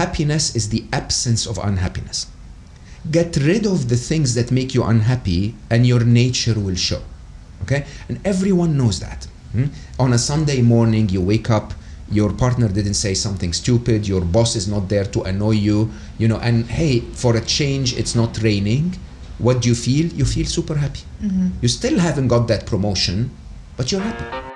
happiness is the absence of unhappiness. Get rid of the things that make you unhappy and your nature will show. Okay? And everyone knows that. On a Sunday morning, you wake up, your partner didn't say something stupid, your boss is not there to annoy you, and hey, for a change, it's not raining. What do you feel? You feel super happy. You still haven't got that promotion, but you're happy.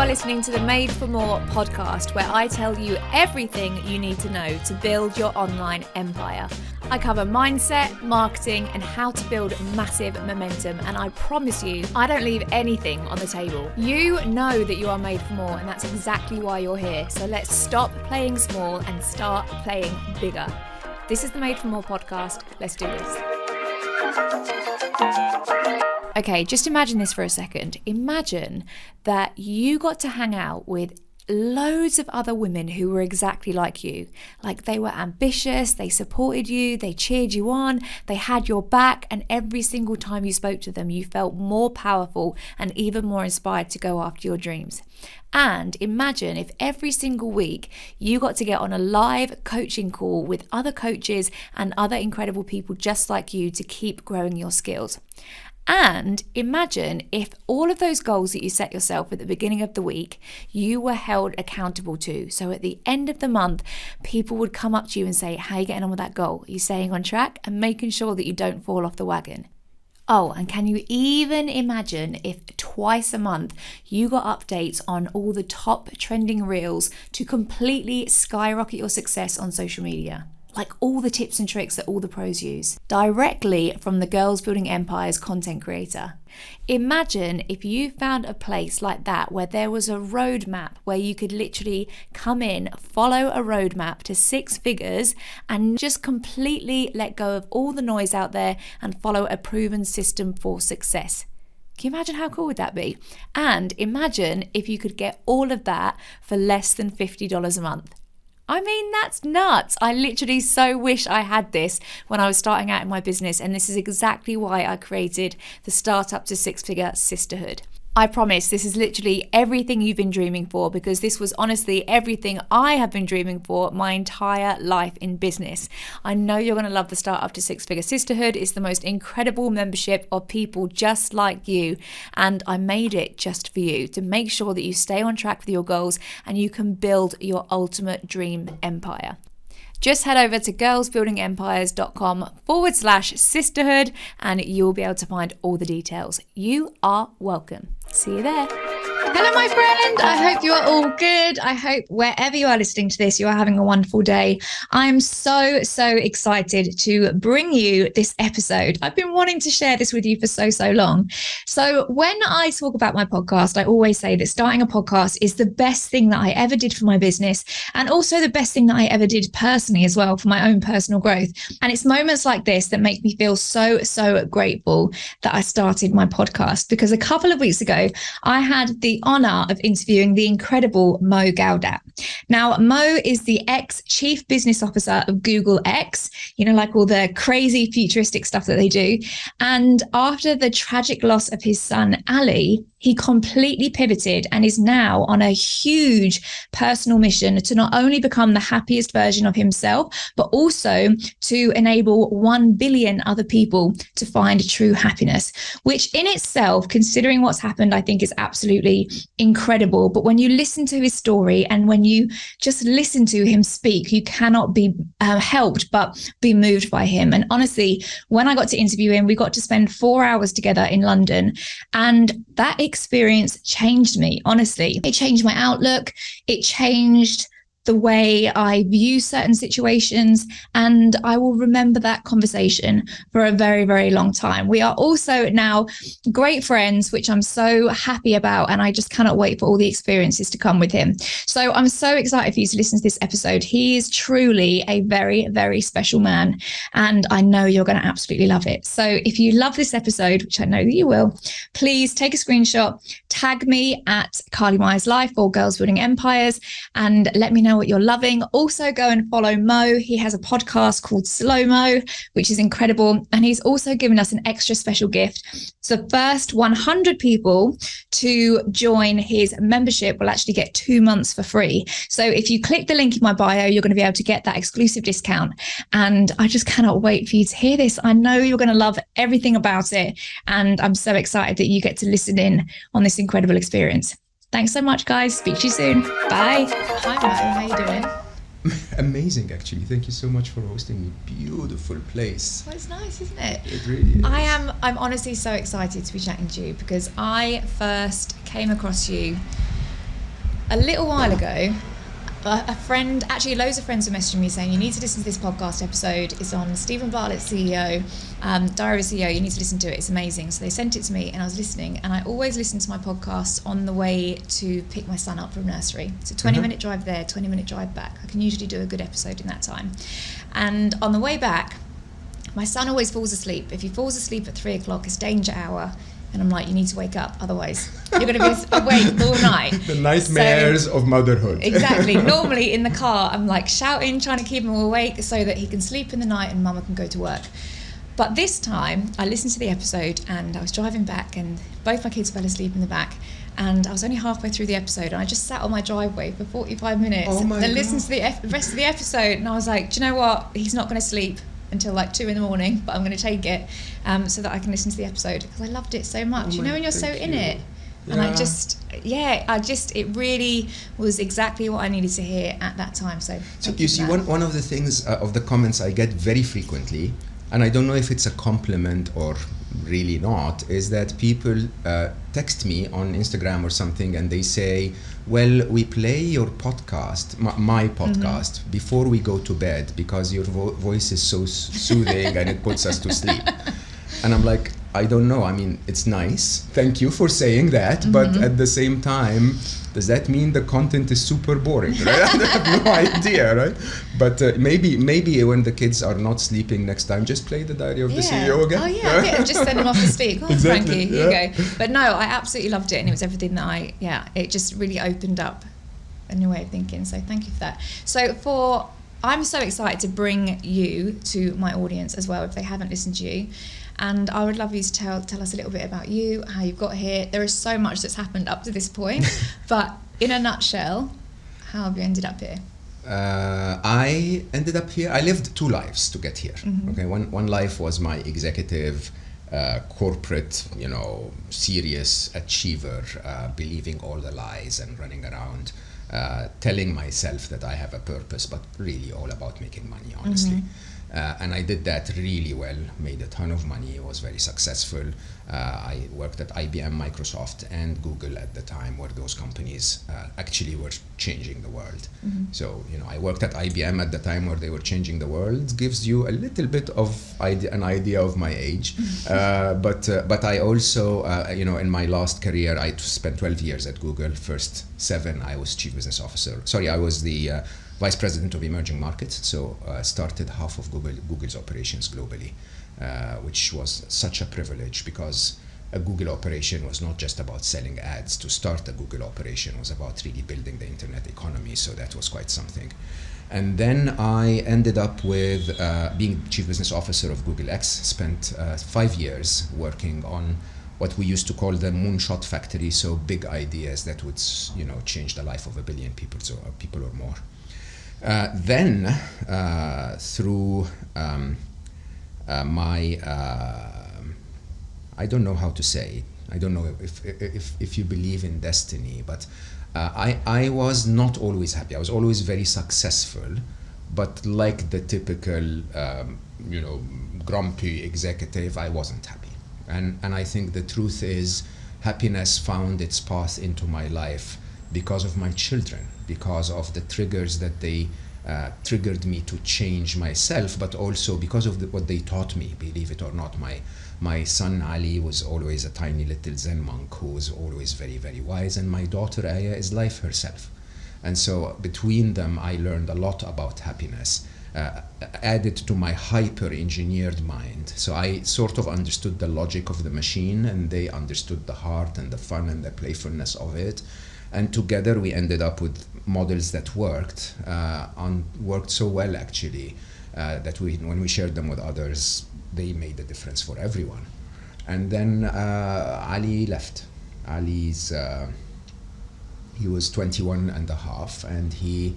Listening to the Made for More podcast, where I tell you everything you need to know to build your online empire. I cover mindset, marketing, and how to build massive momentum. And I promise you, I don't leave anything on the table. You know that you are made for more, and that's exactly why you're here. So let's stop playing small and start playing bigger. This is the Made for More podcast. Let's do this. Okay, just imagine this for a second. Imagine that you got to hang out with loads of other women who were exactly like you. Like, they were ambitious, they supported you, they cheered you on, they had your back, and every single time you spoke to them, you felt more powerful and even more inspired to go after your dreams. And imagine if every single week you got to get on a live coaching call with other coaches and other incredible people just like you to keep growing your skills. And imagine if all of those goals that you set yourself at the beginning of the week, you were held accountable to. So at the end of the month, people would come up to you and say, how are you getting on with that goal? Are you staying on track? And making sure that you don't fall off the wagon. Oh, and can you even imagine if twice a month you got updates on all the top trending reels to completely skyrocket your success on social media? Like all the tips and tricks that all the pros use, directly from the Girls Building Empires content creator. Imagine if you found a place like that where there was a roadmap where you could literally come in, follow a roadmap to 6 figures and just completely let go of all the noise out there and follow a proven system for success. Can you imagine how cool would that be? And imagine if you could get all of that for less than $50 a month. I mean, that's nuts. I literally so wish I had this when I was starting out in my business, and this is exactly why I created the Startup to 6-Figure Sisterhood. I promise this is literally everything you've been dreaming for, because this was honestly everything I have been dreaming for my entire life in business. I know you're going to love the Startup to 6-Figure Sisterhood. It's the most incredible membership of people just like you, and I made it just for you to make sure that you stay on track with your goals and you can build your ultimate dream empire. Just head over to girlsbuildingempires.com/sisterhood and you'll be able to find all the details. You are welcome. See you there. Hello, my friend. I hope you are all good. I hope wherever you are listening to this, you are having a wonderful day. I'm so excited to bring you this episode. I've been wanting to share this with you for so long. So when I talk about my podcast, I always say that starting a podcast is the best thing that I ever did for my business, and also the best thing that I ever did personally as well for my own personal growth. And it's moments like this that make me feel so grateful that I started my podcast, because a couple of weeks ago, I had the honor of interviewing the incredible Mo Gawdat. Now, Mo is the ex-chief business officer of Google X, like all the crazy futuristic stuff that they do. And after the tragic loss of his son, Ali, he completely pivoted and is now on a huge personal mission to not only become the happiest version of himself, but also to enable 1 billion other people to find true happiness, which in itself, considering what's happened, I think is absolutely incredible. But when you listen to his story and when you just listen to him speak, you cannot be helped but be moved by him. And honestly, when I got to interview him, we got to spend 4 hours together in London, and that experience changed me. Honestly, it changed my outlook. It changed the way I view certain situations, and I will remember that conversation for a very long time. We are also now great friends, which I'm so happy about, and I just cannot wait for all the experiences to come with him. So I'm so excited for you to listen to this episode. He is truly a very special man, and I know you're going to absolutely love it. So if you love this episode, which I know that you will, please take a screenshot, tag me at Carly Meyers Life or Girls Building Empires, and let me know what you're loving. Also go and follow Mo. He has a podcast called Slow Mo, which is incredible. And he's also given us an extra special gift. So the first 100 people to join his membership will actually get 2 months for free. So if you click the link in my bio, you're going to be able to get that exclusive discount. And I just cannot wait for you to hear this. I know you're going to love everything about it. And I'm so excited that you get to listen in on this incredible experience. Thanks so much, guys. Speak to you soon. Bye. Hi, Mo. How you doing? Amazing, actually. Thank you so much for hosting me. Beautiful place. Well, it's nice, isn't it? It really is. I'm honestly so excited to be chatting to you because I first came across you a little while ago. A friend, actually loads of friends were messaging me saying, you need to listen to this podcast episode. It's on Stephen Bartlett's CEO, Diary of a CEO. You need to listen to it. It's amazing. So they sent it to me and I was listening. And I always listen to my podcasts on the way to pick my son up from nursery. It's a 20-minute drive there, 20-minute drive back. I can usually do a good episode in that time. And on the way back, my son always falls asleep. If he falls asleep at 3 o'clock, it's danger hour. And I'm like, you need to wake up, otherwise you're going to be awake all night. The nightmares of motherhood. Exactly. Normally in the car, I'm like shouting, trying to keep him awake so that he can sleep in the night and mama can go to work. But this time, I listened to the episode and I was driving back and both my kids fell asleep in the back. And I was only halfway through the episode and I just sat on my driveway for 45 minutes and listened to the rest of the episode. And I was like, do you know what? He's not going to sleep until like 2 a.m, but I'm going to take it so that I can listen to the episode because I loved it so much. You know, when you're so in it. And it really was exactly what I needed to hear at that time. So you see, one of the things of the comments I get very frequently, and I don't know if it's a compliment or really not, is that people text me on Instagram or something and they say, well, we play your podcast, my podcast, before we go to bed because your voice is so soothing and it puts us to sleep. And I'm like, I don't know. I mean, it's nice. Thank you for saying that. But at the same time, does that mean the content is super boring? Right? I have no idea, right? But maybe when the kids are not sleeping next time, just play the Diary of the CEO again. Oh yeah, just send them off to sleep. Go on, Exactly. Frankie, here you go. But no, I absolutely loved it, and it was everything that it just really opened up a new way of thinking. So thank you for that. So I'm so excited to bring you to my audience as well if they haven't listened to you. And I would love you to tell us a little bit about you, how you got here. There is so much that's happened up to this point, but in a nutshell, how have you ended up here? I ended up here. I lived 2 lives to get here. Okay, one life was my executive, corporate, serious achiever, believing all the lies and running around, telling myself that I have a purpose, but really all about making money, honestly. And I did that really well, made a ton of money, was very successful. I worked at IBM, Microsoft, and Google at the time, where those companies actually were changing the world. So, I worked at IBM at the time where they were changing the world. Gives you a little bit of an idea of my age. But I also, in my last career, I spent 12 years at Google. First 7, I was chief business officer. I was the vice president of emerging markets, so started half of Google's operations globally, which was such a privilege because a Google operation was not just about selling ads. To start a Google operation was about really building the internet economy, so that was quite something. And then I ended up with being chief business officer of Google X, spent 5 years working on what we used to call the moonshot factory, so big ideas that would change the life of 1 billion people, people or more. Then, through I don't know how to say, I don't know if you believe in destiny, but I was not always happy. I was always very successful, but like the typical, grumpy executive, I wasn't happy. And I think the truth is, happiness found its path into my life because of my children, because of the triggers that they triggered me to change myself, but also because of what they taught me, believe it or not. My son Ali was always a tiny little Zen monk who was always very, very wise, and my daughter Aya is life herself. And so between them, I learned a lot about happiness, added to my hyper-engineered mind. So I sort of understood the logic of the machine, and they understood the heart and the fun and the playfulness of it. And together we ended up with models that worked so well actually, that when we shared them with others, they made a difference for everyone. And then Ali left. He was 21 and a half, and he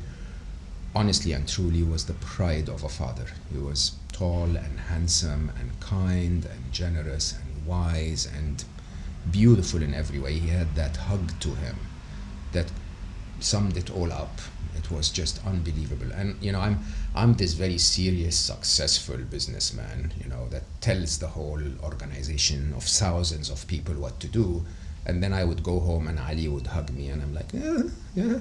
honestly and truly was the pride of a father. He was tall and handsome and kind and generous and wise and beautiful in every way. He had that hug to him that summed it all up. It was just unbelievable. And I'm this very serious, successful businessman, that tells the whole organization of thousands of people what to do. And then I would go home and Ali would hug me, and I'm like, yeah,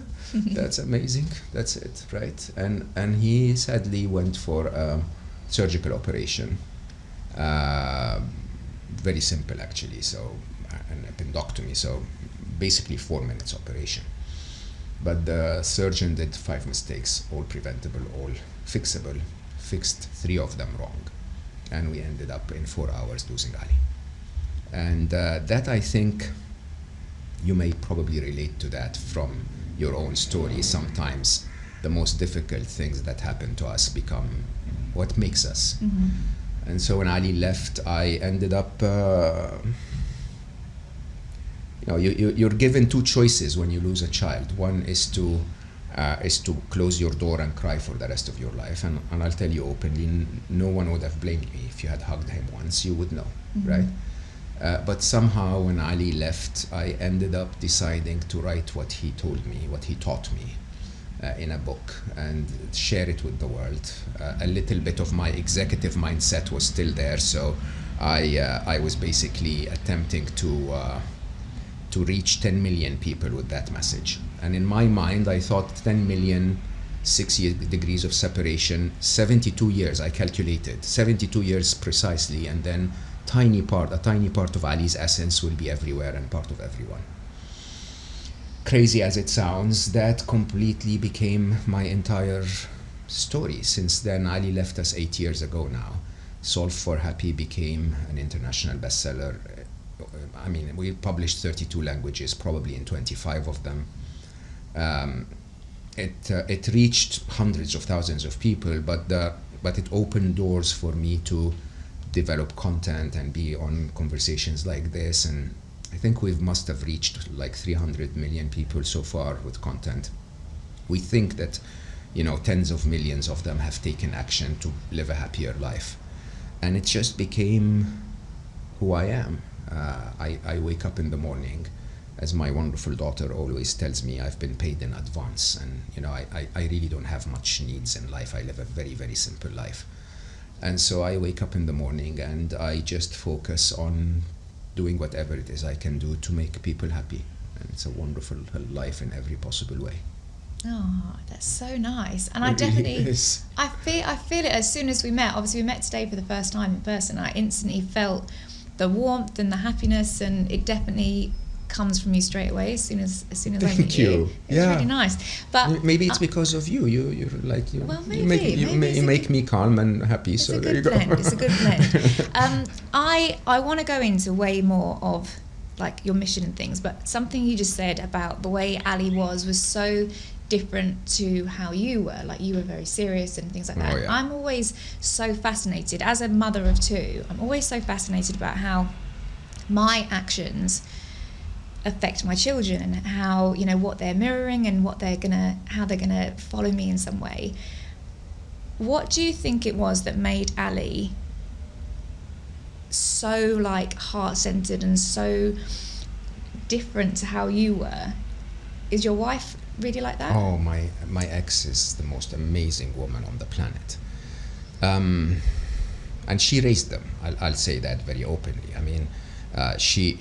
that's amazing. That's it, right? And he sadly went for a surgical operation. Very simple actually, so an appendectomy, so basically 4 minutes operation. But the surgeon did 5 mistakes, all preventable, all fixable, fixed 3 of them wrong. And we ended up in 4 hours losing Ali. And that, I think, you may probably relate to that from your own story. Sometimes the most difficult things that happen to us become what makes us. Mm-hmm. And so when Ali left, I ended up, you're given 2 choices when you lose a child. One is to close your door and cry for the rest of your life. And I'll tell you openly, no one would have blamed me. If you had hugged him once, you would know, mm-hmm. right? But somehow when Ali left, I ended up deciding to write what he told me, what he taught me in a book, and share it with the world. A little bit of my executive mindset was still there, so I was basically attempting to reach 10 million people with that message. And in my mind, I thought 10 million, 6 degrees of separation, 72 years, I calculated, 72 years precisely, and then a tiny part of Ali's essence will be everywhere and part of everyone. Crazy as it sounds, that completely became my entire story. Since then, Ali left us 8 years ago now. Solve for Happy became an international bestseller. I mean, we published 32 languages, probably in 25 of them. It reached hundreds of thousands of people, but it opened doors for me to develop content and be on conversations like this. And I think we must have reached like 300 million people so far with content. We think that, tens of millions of them have taken action to live a happier life. And it just became who I am. I wake up in the morning, as my wonderful daughter always tells me, I've been paid in advance. And, I really don't have much needs in life. I live a very, very simple life. And so I wake up in the morning and I just focus on doing whatever it is I can do to make people happy. And it's a wonderful life in every possible way. Oh, that's so nice. And I It definitely, really is. I feel it as soon as we met. Obviously, we met today for the first time in person. I instantly felt the warmth and the happiness, and it definitely comes from you straight away as soon as I meet Thank you. you. It's really nice. But Maybe it's because of you. Well, you make me calm and happy. So there you go. It's a good blend. I want to go into way more of like your mission and things, but something you just said about the way Ali was so different to how you were. Like, you were very serious and things like that. Oh, yeah. I'm always so fascinated, as a mother of 2, I'm always so fascinated about how my actions affect my children, and how, what they're mirroring and how they're gonna follow me in some way. What do you think it was that made Ali so like heart-centered and so different to how you were? Is your wife really like that? Oh, my ex is the most amazing woman on the planet. And she raised them. I'll say that very openly. I mean, she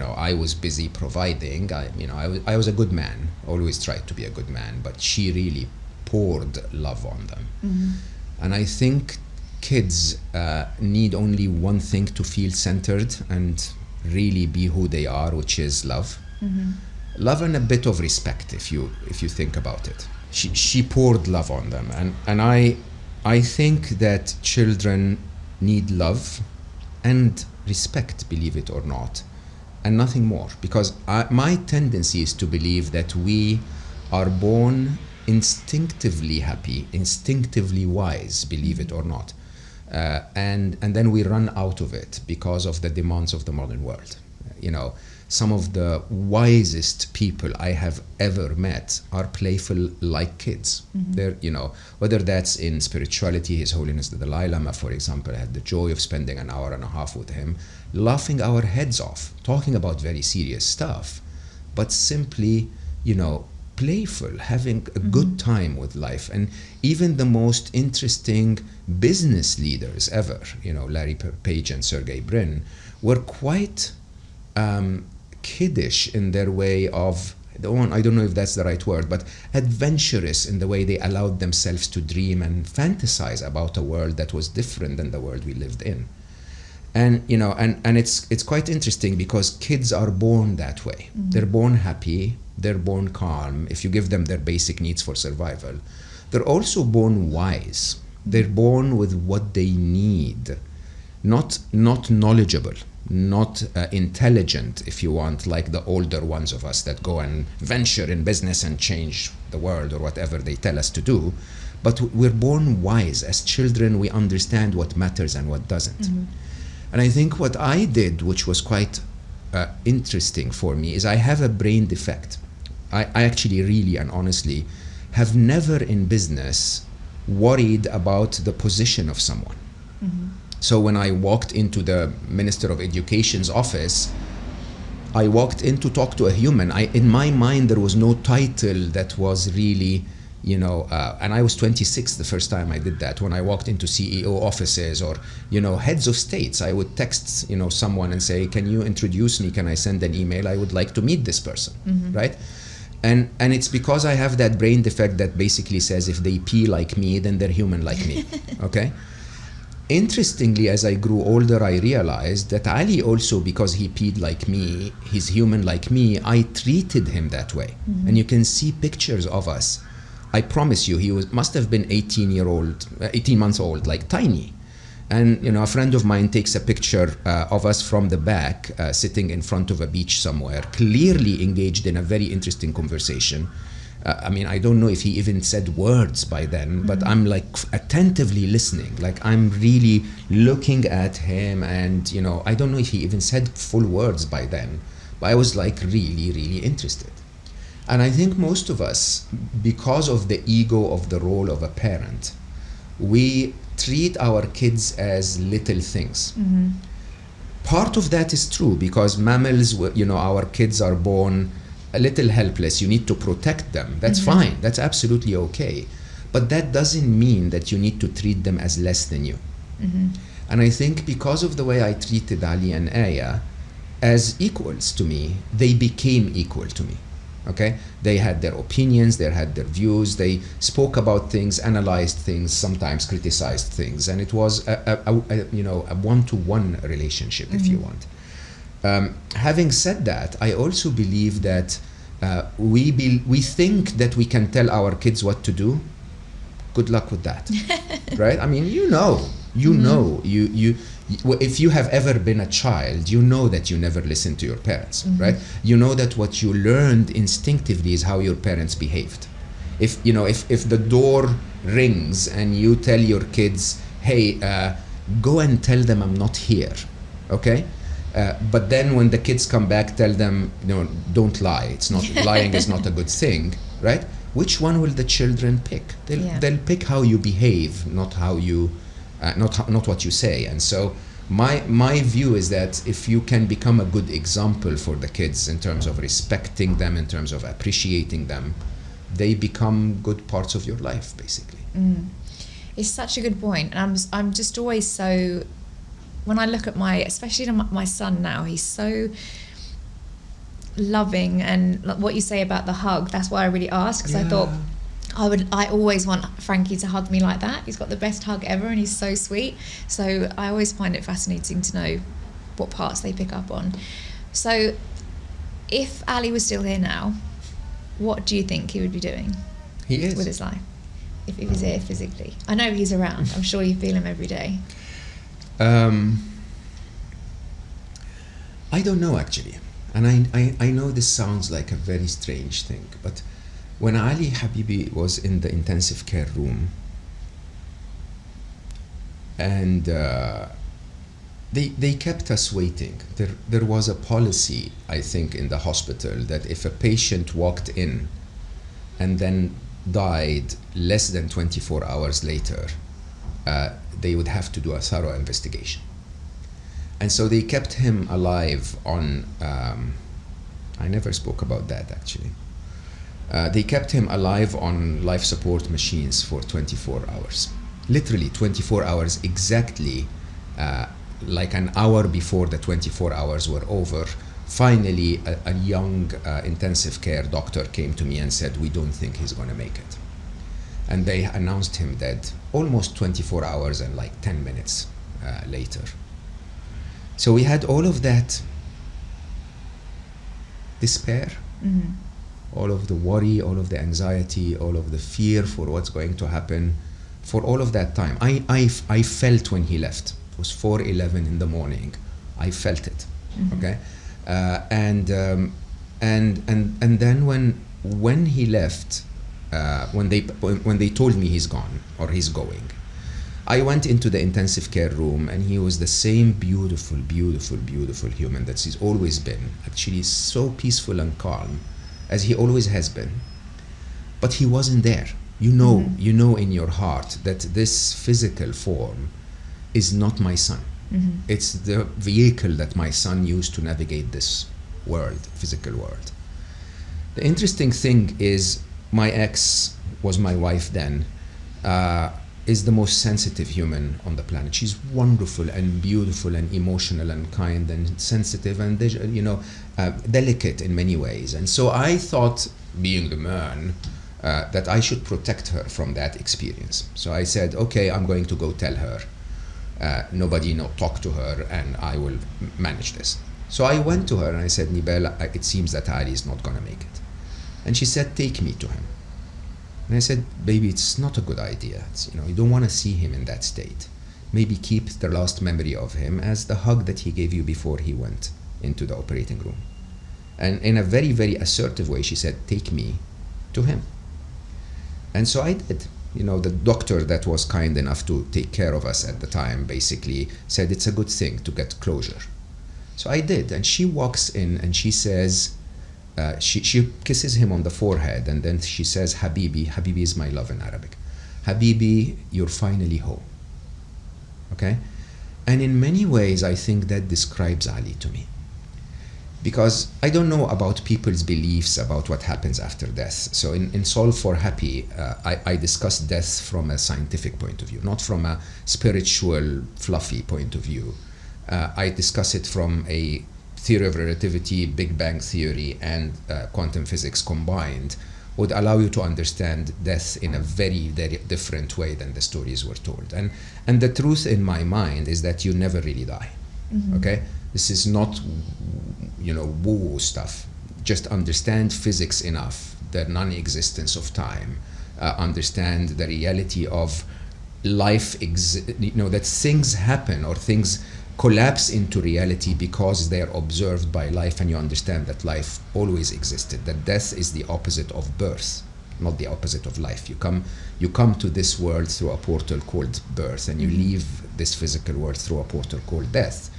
I was busy providing. I was a good man, always tried to be a good man, but she really poured love on them. Mm-hmm. And I think kids need only one thing to feel centered and really be who they are, which is love. Mm-hmm. Love and a bit of respect, if you think about it. She poured love on them, and I think that children need love and respect, believe it or not, and nothing more. Because my tendency is to believe that we are born instinctively happy, instinctively wise, believe it or not. And then we run out of it because of the demands of the modern world. You know, some of the wisest people I have ever met are playful like kids. They're, you know, whether that's in spirituality, His Holiness the Dalai Lama, for example, I had the joy of spending an hour and a half with him, laughing our heads off, talking about very serious stuff, but simply, you know, playful, having a good time with life. And even the most interesting business leaders ever, you know, Larry Page and Sergey Brin, were quite kiddish in their way of, I don't know if that's the right word, but adventurous in the way they allowed themselves to dream and fantasize about a world that was different than the world we lived in. And you know, and it's quite interesting because kids are born that way. They're born happy, they're born calm, if you give them their basic needs for survival. They're also born wise. They're born with what they need, not knowledgeable, not intelligent, if you want, like the older ones of us that go and venture in business and change the world or whatever they tell us to do. But we're born wise. As children, we understand what matters and what doesn't. And I think what I did, which was quite interesting for me, is I have a brain defect. I actually really and honestly have never in business worried about the position of someone. So when I walked into the Minister of Education's office, I walked in to talk to a human. In my mind, there was no title that was really, you know, and I was 26 the first time I did that. When I walked into CEO offices or, you know, heads of states, I would text, you know, someone and say, can you introduce me? Can I send an email? I would like to meet this person, right? And it's because I have that brain defect that basically says if they pee like me, then they're human like me, okay? Interestingly, as I grew older, I realized that Ali also, because he peed like me, he's human like me, I treated him that way. And you can see pictures of us. I promise you, he must have been 18 months old, like tiny. And you know, a friend of mine takes a picture of us from the back, sitting in front of a beach somewhere, clearly engaged in a very interesting conversation. I mean, I don't know if he even said words by then, but I'm like attentively listening, like I'm really looking at him, and you know, I don't know if he even said full words by then, but I was like really, really interested. And I think most of us, because of the ego of the role of a parent, we treat our kids as little things. Part of that is true because mammals, you know, our kids are born a little helpless. You need to protect them. That's fine. That's absolutely okay. But that doesn't mean that you need to treat them as less than you. And I think because of the way I treated Ali and Aya as equals to me, they became equal to me. Okay? They had their opinions, they had their views, they spoke about things, analyzed things, sometimes criticized things, and it was a you know, a one-to-one relationship, if you want. Having said that, I also believe that we think that we can tell our kids what to do. Good luck with that, right? I mean, you know, if you have ever been a child, you know that you never listened to your parents, right? You know that what you learned instinctively is how your parents behaved. If you know, if the door rings and you tell your kids, hey, go and tell them I'm not here, okay? But then when the kids come back, tell them, you know, don't lie. It's not lying is not a good thing, right? Which one will the children pick? They'll pick how you behave, not how you, not what you say. And so my view is that if you can become a good example for the kids in terms of respecting them, in terms of appreciating them, they become good parts of your life, basically. It's such a good point, and I'm just always so. When I look at especially my son now, he's so loving, and what you say about the hug, that's why I really asked, because I thought I always want Frankie to hug me like that. He's got the best hug ever and he's so sweet. So I always find it fascinating to know what parts they pick up on. So if Ali was still here now, what do you think he would be doing with his life if he was here physically? I know he's around. I'm sure you feel him every day. I don't know, actually. And I know this sounds like a very strange thing, but when Ali Habibi was in the intensive care room, and they kept us waiting. There was a policy, I think, in the hospital that if a patient walked in and then died less than 24 hours later, they would have to do a thorough investigation. And so they kept him alive on, I never spoke about that actually. They kept him alive on life support machines for 24 hours. Literally 24 hours exactly, like an hour before the 24 hours were over. Finally, a young intensive care doctor came to me and said, we don't think he's going to make it. And they announced him dead almost 24 hours and like 10 minutes later. So we had all of that despair, all of the worry, all of the anxiety, all of the fear for what's going to happen for all of that time. I felt when he left. It was 4:11 in the morning. I felt it, okay? And then when he left, when they told me he's gone or he's going, I went into the intensive care room, and he was the same beautiful, beautiful, beautiful human that he's always been. Actually, so peaceful and calm, as he always has been. But he wasn't there. You know in your heart that this physical form is not my son. It's the vehicle that my son used to navigate this world, physical world. The interesting thing is, my ex was my wife then, is the most sensitive human on the planet. She's wonderful and beautiful and emotional and kind and sensitive and delicate in many ways. And so I thought, being the man, that I should protect her from that experience. So I said, okay, I'm going to go tell her. Nobody talk to her, and I will manage this. So I went to her and I said, Nibel, it seems that Ali is not going to make it. And she said, take me to him. And I said, baby, it's not a good idea. You don't want to see him in that state. Maybe keep the last memory of him as the hug that he gave you before he went into the operating room. And in a very, very assertive way, she said, take me to him. And so I did. The doctor that was kind enough to take care of us at the time basically said it's a good thing to get closure. So I did. And she walks in and she says, she kisses him on the forehead, and then she says, Habibi. Habibi is my love in Arabic. Habibi, you're finally home. Okay? And in many ways, I think that describes Ali to me. Because I don't know about people's beliefs about what happens after death. So in Solve for Happy, I discuss death from a scientific point of view, not from a spiritual, fluffy point of view. I discuss it from a theory of relativity, Big Bang theory, and quantum physics combined would allow you to understand death in a very, very different way than the stories were told. And the truth in my mind is that you never really die, okay? This is not, woo-woo stuff. Just understand physics enough, the non-existence of time, understand the reality of life, that things happen or things collapse into reality because they are observed by life, and you understand that life always existed, that death is the opposite of birth, not the opposite of life. You come to this world through a portal called birth, and you leave this physical world through a portal called death,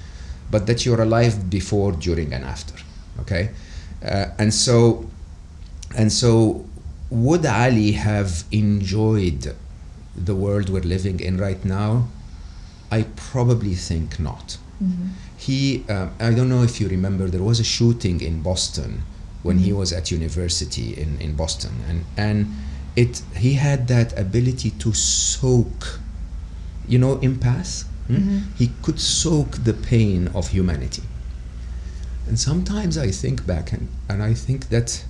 but that you're alive before, during, and after, okay? And so would Ali have enjoyed the world we're living in right now? I probably think not. He, I don't know if you remember, there was a shooting in Boston when he was at university in Boston, and he had that ability to soak, empath. He could soak the pain of humanity. And sometimes I think back and I think that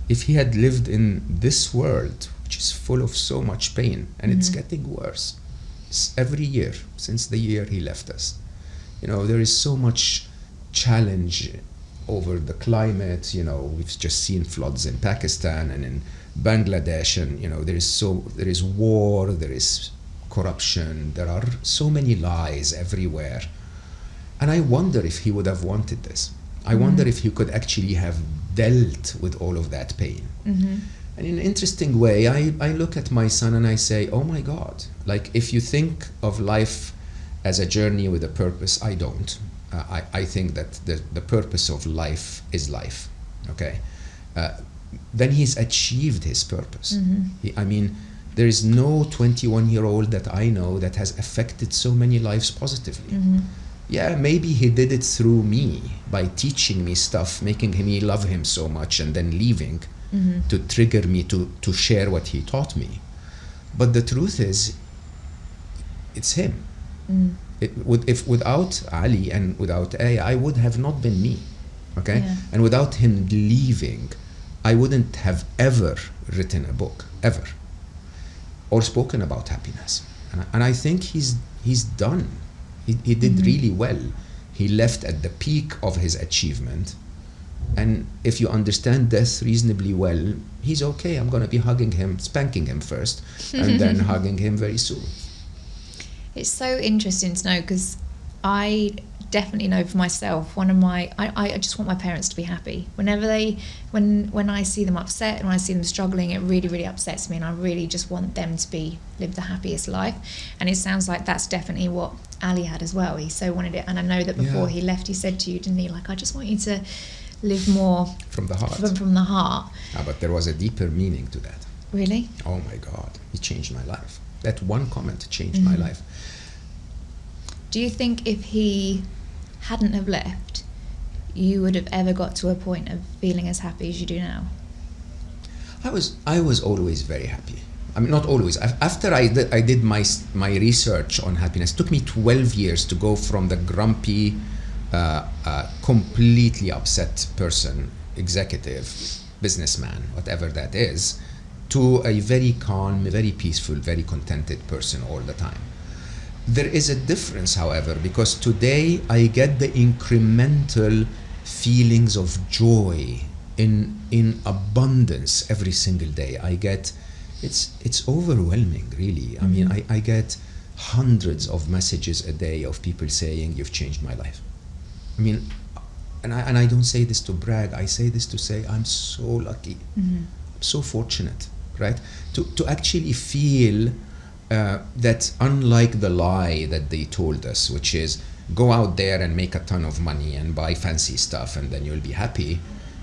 if he had lived in this world, which is full of so much pain, and it's getting worse every year since the year he left us. There is so much challenge over the climate. We've just seen floods in Pakistan and in Bangladesh, and there is war, there is corruption, there are so many lies everywhere. And I wonder if he would have wanted this. I wonder if he could actually have dealt with all of that pain. And in an interesting way, I look at my son and I say, oh my God, like if you think of life as a journey with a purpose, I don't. I think that the purpose of life is life, okay? Then he's achieved his purpose. I mean, there is no 21-year-old that I know that has affected so many lives positively. Yeah, maybe he did it through me, by teaching me stuff, making me love him so much and then leaving to trigger me to share what he taught me. But the truth is, it's him. If without Ali and without I would have not been me, okay? Yeah. And without him leaving, I wouldn't have ever written a book, ever, or spoken about happiness. And I think he's done. He did really well. He left at the peak of his achievement. And if you understand death reasonably well, he's okay. I'm going to be hugging him, spanking him first, and then hugging him very soon. It's so interesting to know, because I definitely know for myself, I just want my parents to be happy. Whenever when I see them upset and when I see them struggling, it really, really upsets me, and I really just want them to live the happiest life. And it sounds like that's definitely what Ali had as well. He so wanted it, and I know that before he left, he said to you, didn't he, like, I just want you to live more from the heart. From the heart. But there was a deeper meaning to that. Really? Oh my God, he changed my life. That one comment changed my life. Do you think if he hadn't have left, you would have ever got to a point of feeling as happy as you do now? I was always very happy. I mean, not always. After I did my research on happiness, it took me 12 years to go from the grumpy, completely upset person, executive, businessman, whatever that is, to a very calm, very peaceful, very contented person all the time. There is a difference, however, because today I get the incremental feelings of joy in abundance every single day. I get, it's overwhelming, really. I mean, I get hundreds of messages a day of people saying, you've changed my life. I mean, and I don't say this to brag, I say this to say I'm so lucky, so fortunate, right? To actually feel that unlike the lie that they told us, which is go out there and make a ton of money and buy fancy stuff and then you'll be happy,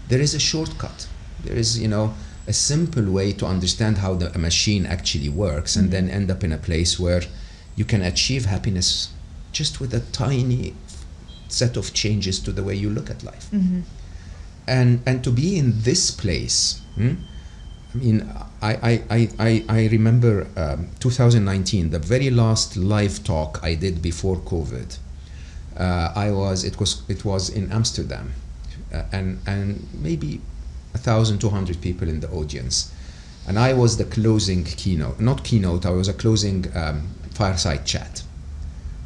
there is a shortcut. There is, a simple way to understand how the machine actually works and then end up in a place where you can achieve happiness just with a tiny set of changes to the way you look at life. And to be in this place, I mean, I remember 2019, the very last live talk I did before COVID. It was in Amsterdam, and maybe 1,200 people in the audience, and I was the closing I was a closing fireside chat,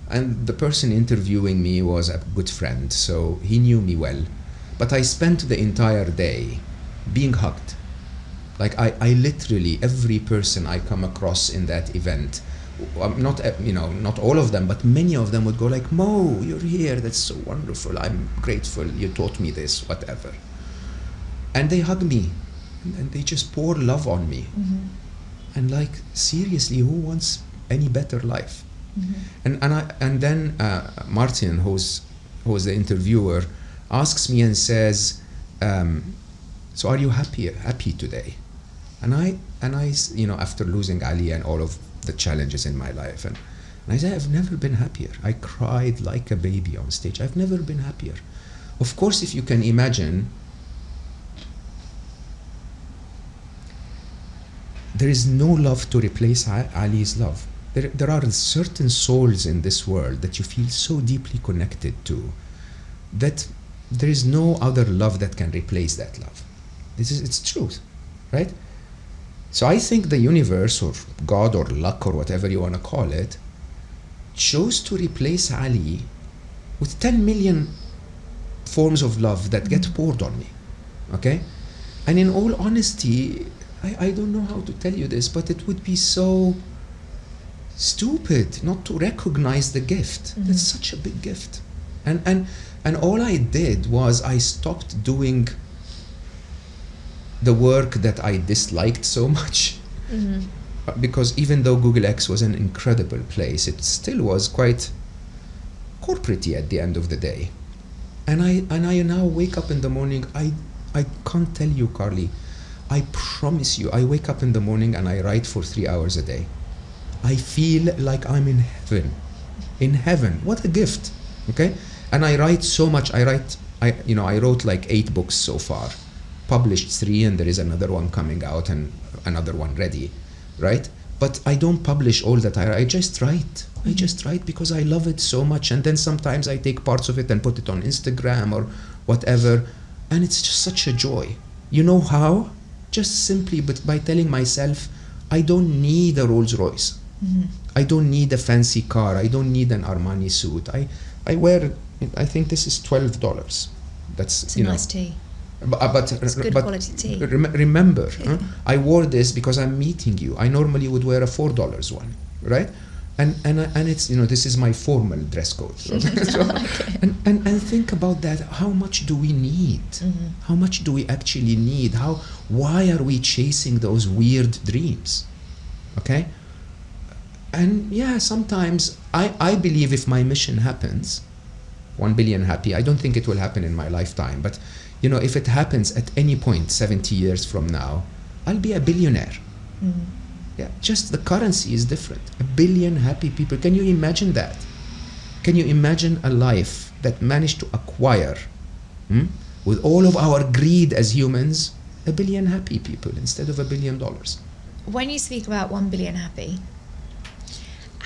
and the person interviewing me was a good friend, so he knew me well, but I spent the entire day being hugged. Like I literally, every person I come across in that event, not all of them, but many of them would go like, Mo, you're here, that's so wonderful, I'm grateful, you taught me this, whatever. And they hug me, and they just pour love on me. And like, seriously, who wants any better life? And then Martin, who's the interviewer, asks me and says, so are you happy today? And I, after losing Ali and all of the challenges in my life, and I said, I've never been happier. I cried like a baby on stage. I've never been happier. Of course, if you can imagine, there is no love to replace Ali's love. There are certain souls in this world that you feel so deeply connected to that there is no other love that can replace that love. It's truth, right? So I think the universe or God or luck or whatever you want to call it chose to replace Ali with 10 million forms of love that get poured on me, okay? And in all honesty, I don't know how to tell you this, but it would be so stupid not to recognize the gift. That's such a big gift. And all I did was I stopped doing the work that I disliked so much. Because even though Google X was an incredible place, it still was quite corporate-y at the end of the day. And I now wake up in the morning, I can't tell you, Carly, I promise you, I wake up in the morning and I write for 3 hours a day. I feel like I'm in heaven. In heaven. What a gift. Okay? And I write so much. I wrote like 8 books so far. Published 3, and there is another one coming out and another one ready. Right? But I don't publish all that I just write. I just write because I love it so much. And then sometimes I take parts of it and put it on Instagram or whatever. And it's just such a joy. You know how? Just simply by telling myself, I don't need a Rolls Royce. I don't need a fancy car. I don't need an Armani suit. I wear, I think this is $12. It's a nice tea. It's good quality tea. Remember, I wore this because I'm meeting you. I normally would wear a $4 one, right? And it's, this is my formal dress code. So, and think about that. How much do we need? How much do we actually need? Why are we chasing those weird dreams? Okay? And yeah, sometimes I believe if my mission happens, 1 billion happy, I don't think it will happen in my lifetime, but if it happens at any point 70 years from now, I'll be a billionaire. Yeah, just the currency is different. 1 billion happy people. Can you imagine that? Can you imagine a life that managed to acquire, with all of our greed as humans, 1 billion happy people instead of $1 billion? When you speak about 1 billion happy,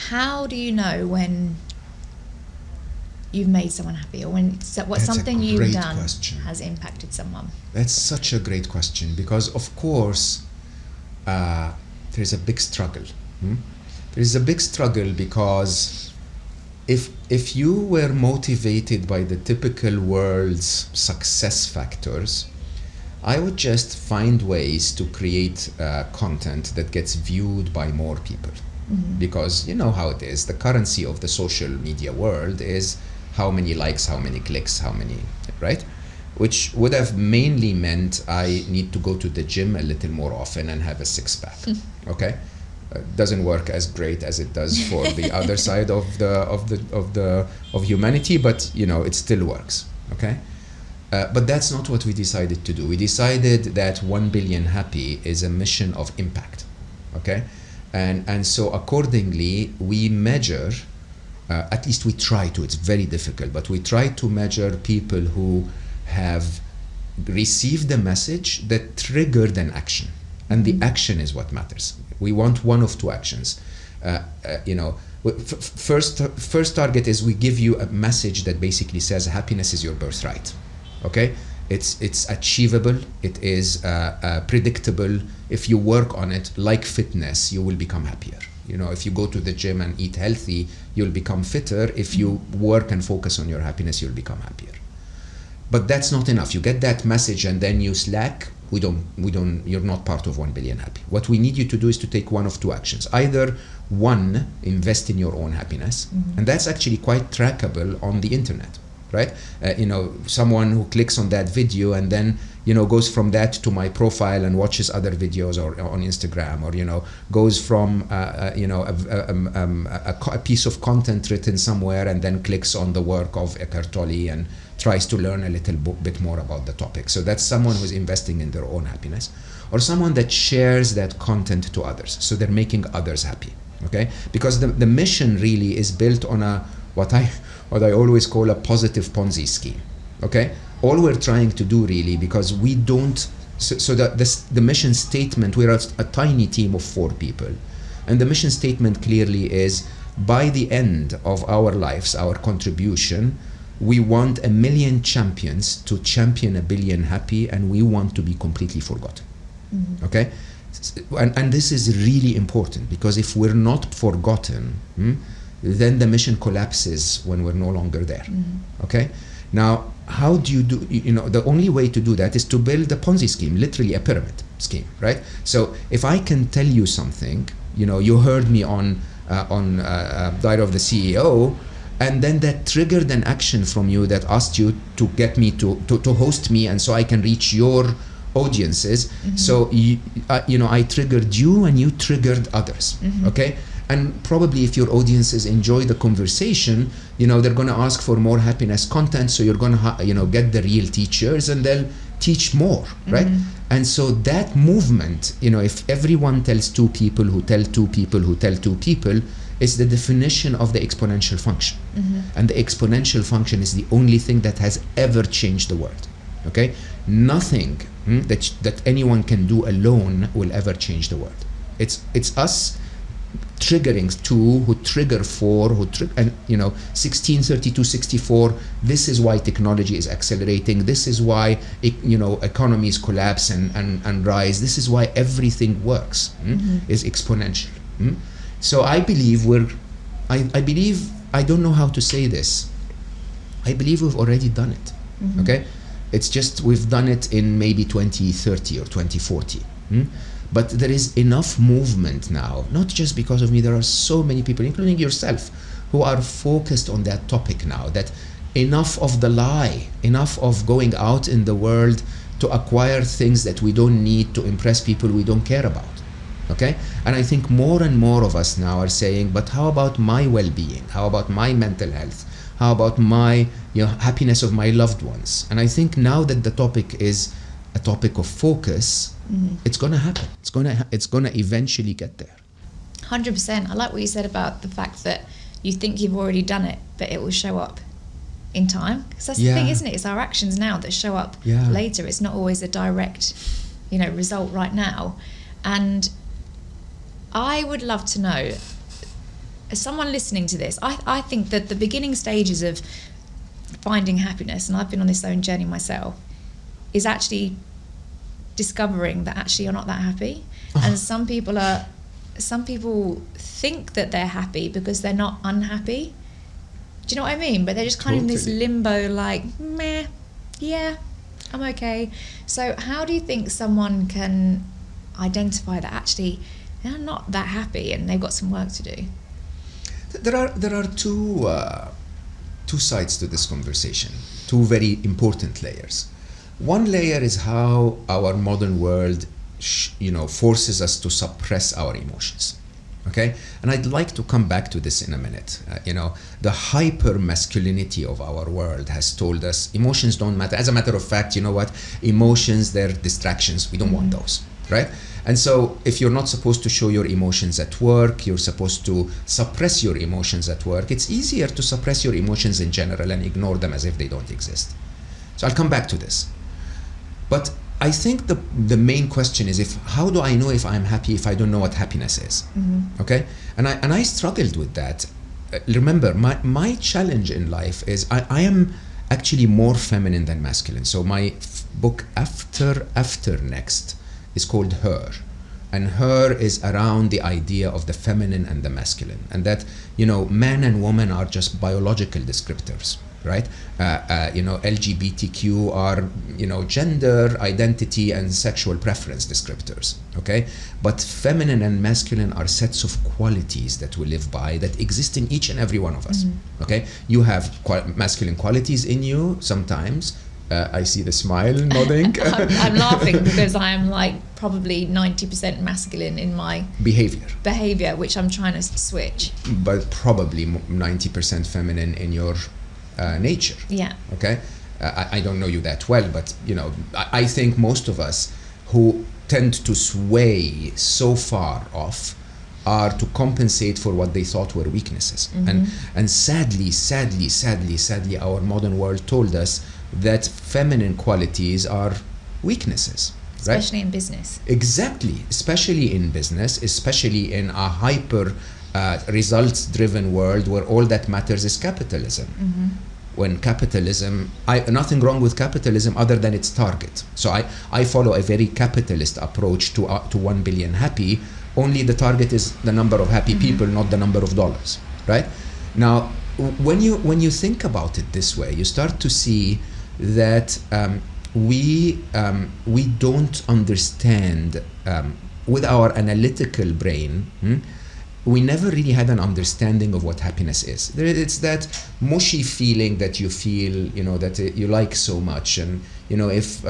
how do you know when you've made someone happy, or when something you've done has impacted someone? That's such a great question, because of course there's a big struggle. There's a big struggle because if you were motivated by the typical world's success factors, I would just find ways to create content that gets viewed by more people. Because you know how it is, the currency of the social media world is how many likes, how many clicks, how many, right? Which would have mainly meant I need to go to the gym a little more often and have a 6-pack. Okay, doesn't work as great as it does for the other side of humanity, but it still works. Okay, but that's not what we decided to do. We decided that 1 billion happy is a mission of impact. Okay, and so accordingly we measure. At least we try to. It's very difficult, but we try to measure people who have received a message that triggered an action, and the action is what matters. We want one of 2 actions. First target is we give you a message that basically says happiness is your birthright. Okay, it's achievable. It is predictable. If you work on it, like fitness, you will become happier. If you go to the gym and eat healthy, you'll become fitter. If you work and focus on your happiness, you'll become happier. But that's not enough. You get that message and then you slack. You're not part of 1 billion happy. What we need you to do is to take one of 2 actions. Either 1, invest in your own happiness. And that's actually quite trackable on the internet, right? Someone who clicks on that video and then goes from that to my profile and watches other videos or on Instagram, or goes from a piece of content written somewhere and then clicks on the work of Eckhart Tolle and tries to learn a little bit more about the topic. So that's someone who's investing in their own happiness, or someone that shares that content to others, so they're making others happy. Okay, because the mission really is built on what I always call a positive Ponzi scheme. Okay, all we're trying to do really, because we don't, the mission statement, we're a tiny team of 4 people, and the mission statement clearly is, by the end of our lives, our contribution, we want 1 million champions to champion 1 billion happy, and we want to be completely forgotten. Okay, and this is really important, because if we're not forgotten, then the mission collapses when we're no longer there. Okay, now how do you do, the only way to do that is to build a Ponzi scheme, literally a pyramid scheme, right? So if I can tell you something, you heard me on Diary of the CEO, and then that triggered an action from you that asked you to get me to host me, and so I can reach your audiences. So I triggered you and you triggered others. Okay, and probably if your audiences enjoy the conversation, they're going to ask for more happiness content, so you're going to get the real teachers and they'll teach more, right? And so that movement, if everyone tells two people who tell two people who tell two people, is the definition of the exponential function. And the exponential function is the only thing that has ever changed the world. Okay, nothing that anyone can do alone will ever change the world. It's us triggering 2 who trigger 4 and 16, 32, 64. This is why technology is accelerating. This is why economies collapse and rise. This is why everything works. Is exponential. So I believe I believe, I don't know how to say this, I believe we've already done it. Okay, it's just we've done it in maybe 2030 or 2040. But there is enough movement now, not just because of me, there are so many people, including yourself, who are focused on that topic now, that enough of the lie, enough of going out in the world to acquire things that we don't need to impress people we don't care about. Okay, and I think more and more of us now are saying, but how about my well-being? How about my mental health? How about my happiness of my loved ones? And I think now that the topic is a topic of focus, it's going to happen. It's going to eventually get there. 100%. I like what you said about the fact that you think you've already done it, but it will show up in time. Because that's the thing, isn't it? It's our actions now that show up later. It's not always a direct, result right now. And I would love to know, as someone listening to this, I think that the beginning stages of finding happiness, and I've been on this own journey myself, is actually discovering that actually you're not that happy. And some people think that they're happy because they're not unhappy. Do you know what I mean? But they're just kind of in this limbo, like, meh, yeah, I'm okay. So how do you think someone can identify that actually they're not that happy and they've got some work to do? There are two sides to this conversation, two very important layers. One layer is how our modern world, forces us to suppress our emotions. Okay, and I'd like to come back to this in a minute. The hyper masculinity of our world has told us emotions don't matter. As a matter of fact, emotions, they're distractions. We don't want those, right? And so if you're not supposed to show your emotions at work, you're supposed to suppress your emotions at work. It's easier to suppress your emotions in general and ignore them as if they don't exist. So I'll come back to this. But I think the main question is, how do I know if I'm happy if I don't know what happiness is? Okay, and I struggled with that. Remember, my challenge in life is I am actually more feminine than masculine. So my book after next is called Her, and Her is around the idea of the feminine and the masculine, and that man and woman are just biological descriptors. Right, LGBTQ are gender identity and sexual preference descriptors. Okay, but feminine and masculine are sets of qualities that we live by that exist in each and every one of us. Okay, you have masculine qualities in you sometimes. I see the smile nodding. I'm laughing because I am like probably 90% masculine in my behavior, which I'm trying to switch. But probably 90% feminine in your nature. Yeah. Okay. I don't know you that well, but I think most of us who tend to sway so far off are to compensate for what they thought were weaknesses. And sadly, our modern world told us that feminine qualities are weaknesses. Especially in business. Exactly. Especially in business, especially in a hyper results-driven world where all that matters is capitalism. When capitalism, nothing wrong with capitalism other than its target. So I follow a very capitalist approach to 1 billion happy. Only the target is the number of happy people, not the number of dollars. Right? Now, when you think about it this way, you start to see that we don't understand with our analytical brain. we never really had an understanding of what happiness is. It's that mushy feeling that you feel, you know, that you like so much. And, you know, if,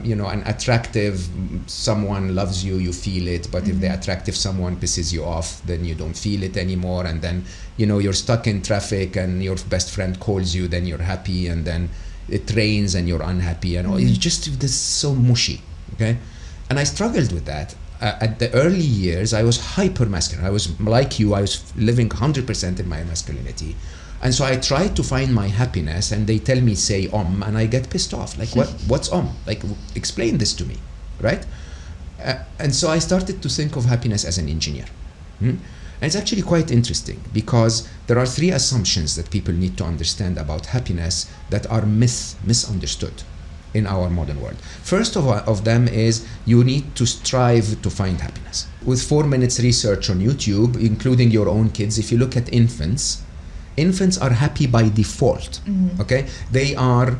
you know, an attractive someone loves you, you feel it. But if the attractive someone pisses you off, then you don't feel it anymore. And then, you know, you're stuck in traffic and your best friend calls you, then you're happy. And then it rains and you're unhappy. And it's just this so mushy, okay? And I struggled with that. At the early years, I was hyper masculine. I was like you, I was living 100% in my masculinity. And so I tried to find my happiness, and they tell me, say and I get pissed off. Like, what's Like, explain this to me, right? And so I started to think of happiness as an engineer. And it's actually quite interesting, because there are 3 assumptions that people need to understand about happiness that are misunderstood in our modern world. First of them is you need to strive to find happiness. With 4 minutes research on YouTube, including your own kids, if you look at infants are happy by default, okay? They are,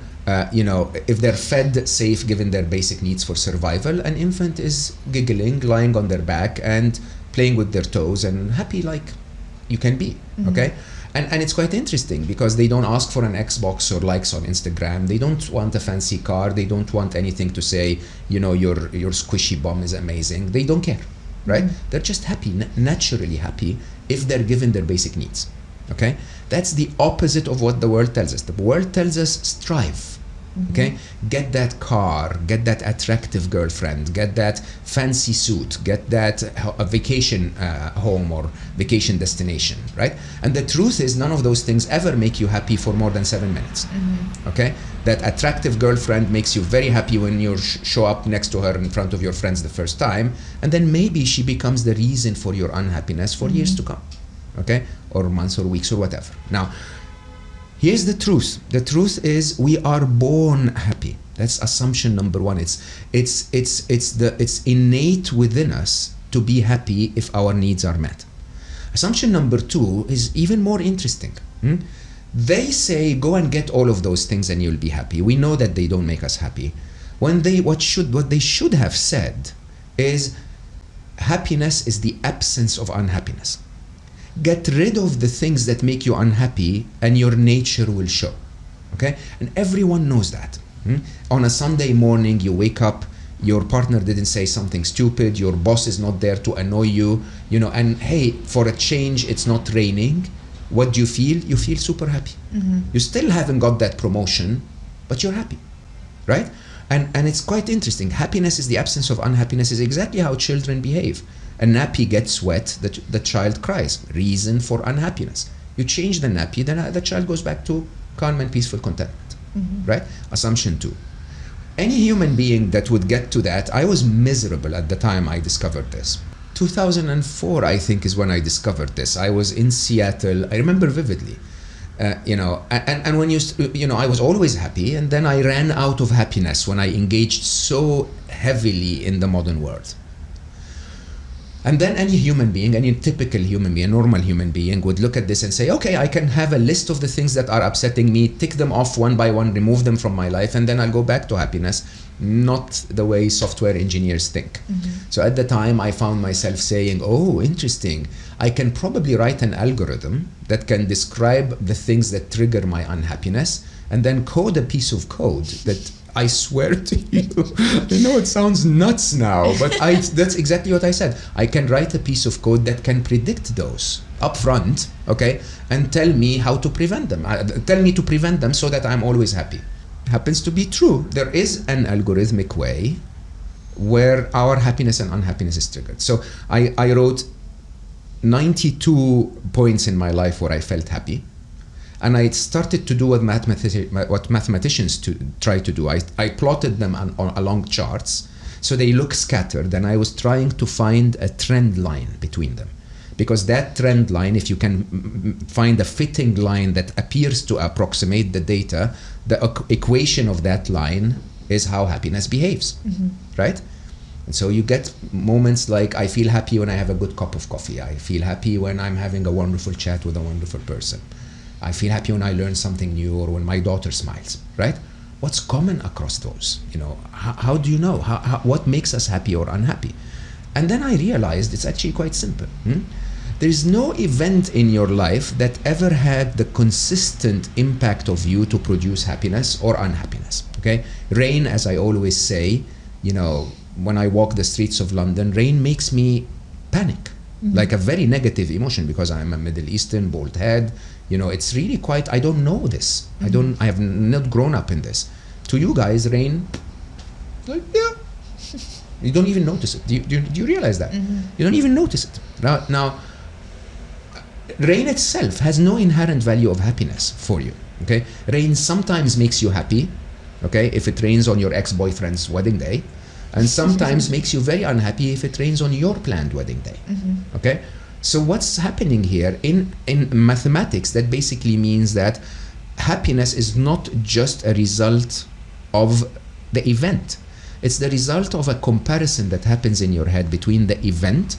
you know, if they're fed, safe, given their basic needs for survival, an infant is giggling, lying on their back and playing with their toes and happy like you can be, okay? And it's quite interesting, because they don't ask for an Xbox or likes on Instagram. They don't want a fancy car. They don't want anything to say, you know, your squishy bum is amazing. They don't care, right? They're just happy, naturally happy, if they're given their basic needs, okay? That's the opposite of what the world tells us. The world tells us strive, okay? Get that car, get that attractive girlfriend, get that fancy suit, get that a vacation home or vacation destination, right? And the truth is, none of those things ever make you happy for more than 7 minutes, okay? That attractive girlfriend makes you very happy when you show up next to her in front of your friends the first time, and then maybe she becomes the reason for your unhappiness for years to come, okay? Or months or weeks or whatever. Now, here's the truth. The truth is, we are born happy. That's assumption number 1. It's innate within us to be happy if our needs are met. Assumption number 2 is even more interesting. They say, go and get all of those things and you'll be happy. We know that they don't make us happy. What they should have said is, happiness is the absence of unhappiness. Get rid of the things that make you unhappy and your nature will show, okay? And everyone knows that. On a Sunday morning, you wake up, your partner didn't say something stupid, your boss is not there to annoy you, you know, and hey, for a change, it's not raining. What do you feel? You feel super happy. You still haven't got that promotion, but you're happy, right? And it's quite interesting. Happiness is the absence of unhappiness, is exactly how children behave. A nappy gets wet, the child cries. Reason for unhappiness. You change the nappy, then the child goes back to calm and peaceful contentment, right? Assumption 2. Any human being that would get to that, I was miserable at the time I discovered this. 2004, I think, is when I discovered this. I was in Seattle. I remember vividly. You know, and when you know, I was always happy, and then I ran out of happiness when I engaged so heavily in the modern world. And then any human being, any typical human being, a normal human being would look at this and say, okay, I can have a list of the things that are upsetting me, tick them off one by one, remove them from my life, and then I'll go back to happiness. Not the way software engineers think. So at the time, I found myself saying, oh, interesting. I can probably write an algorithm that can describe the things that trigger my unhappiness, and then code a piece of code that, I swear to you, I know it sounds nuts now, but that's exactly what I said. I can write a piece of code that can predict those up front, okay, and tell me how to prevent them. Tell me to prevent them so that I'm always happy. Happens to be true. There is an algorithmic way where our happiness and unhappiness is triggered. So I wrote 92 points in my life where I felt happy. And I started to do what mathematicians try to do. I plotted them along charts, so they look scattered, and I was trying to find a trend line between them. Because that trend line, if you can find a fitting line that appears to approximate the data, the equation of that line is how happiness behaves, right? And so you get moments like, I feel happy when I have a good cup of coffee. I feel happy when I'm having a wonderful chat with a wonderful person. I feel happy when I learn something new, or when my daughter smiles, right? What's common across those? You know, how do you know? What makes us happy or unhappy? And then I realized it's actually quite simple. There is no event in your life that ever had the consistent impact of you to produce happiness or unhappiness. Okay, rain, as I always say, you know, when I walk the streets of London, rain makes me panic, like a very negative emotion, because I'm a Middle Eastern bald head. You know, it's really quite, I don't know this. I have not grown up in this. To you guys, rain, like, yeah, you don't even notice it. Do you realize that? You don't even notice it. Now, rain itself has no inherent value of happiness for you. Okay, rain sometimes makes you happy. Okay, if it rains on your ex-boyfriend's wedding day, and sometimes makes you very unhappy if it rains on your planned wedding day. Okay, so what's happening here in mathematics? That basically means that happiness is not just a result of the event. It's the result of a comparison that happens in your head between the event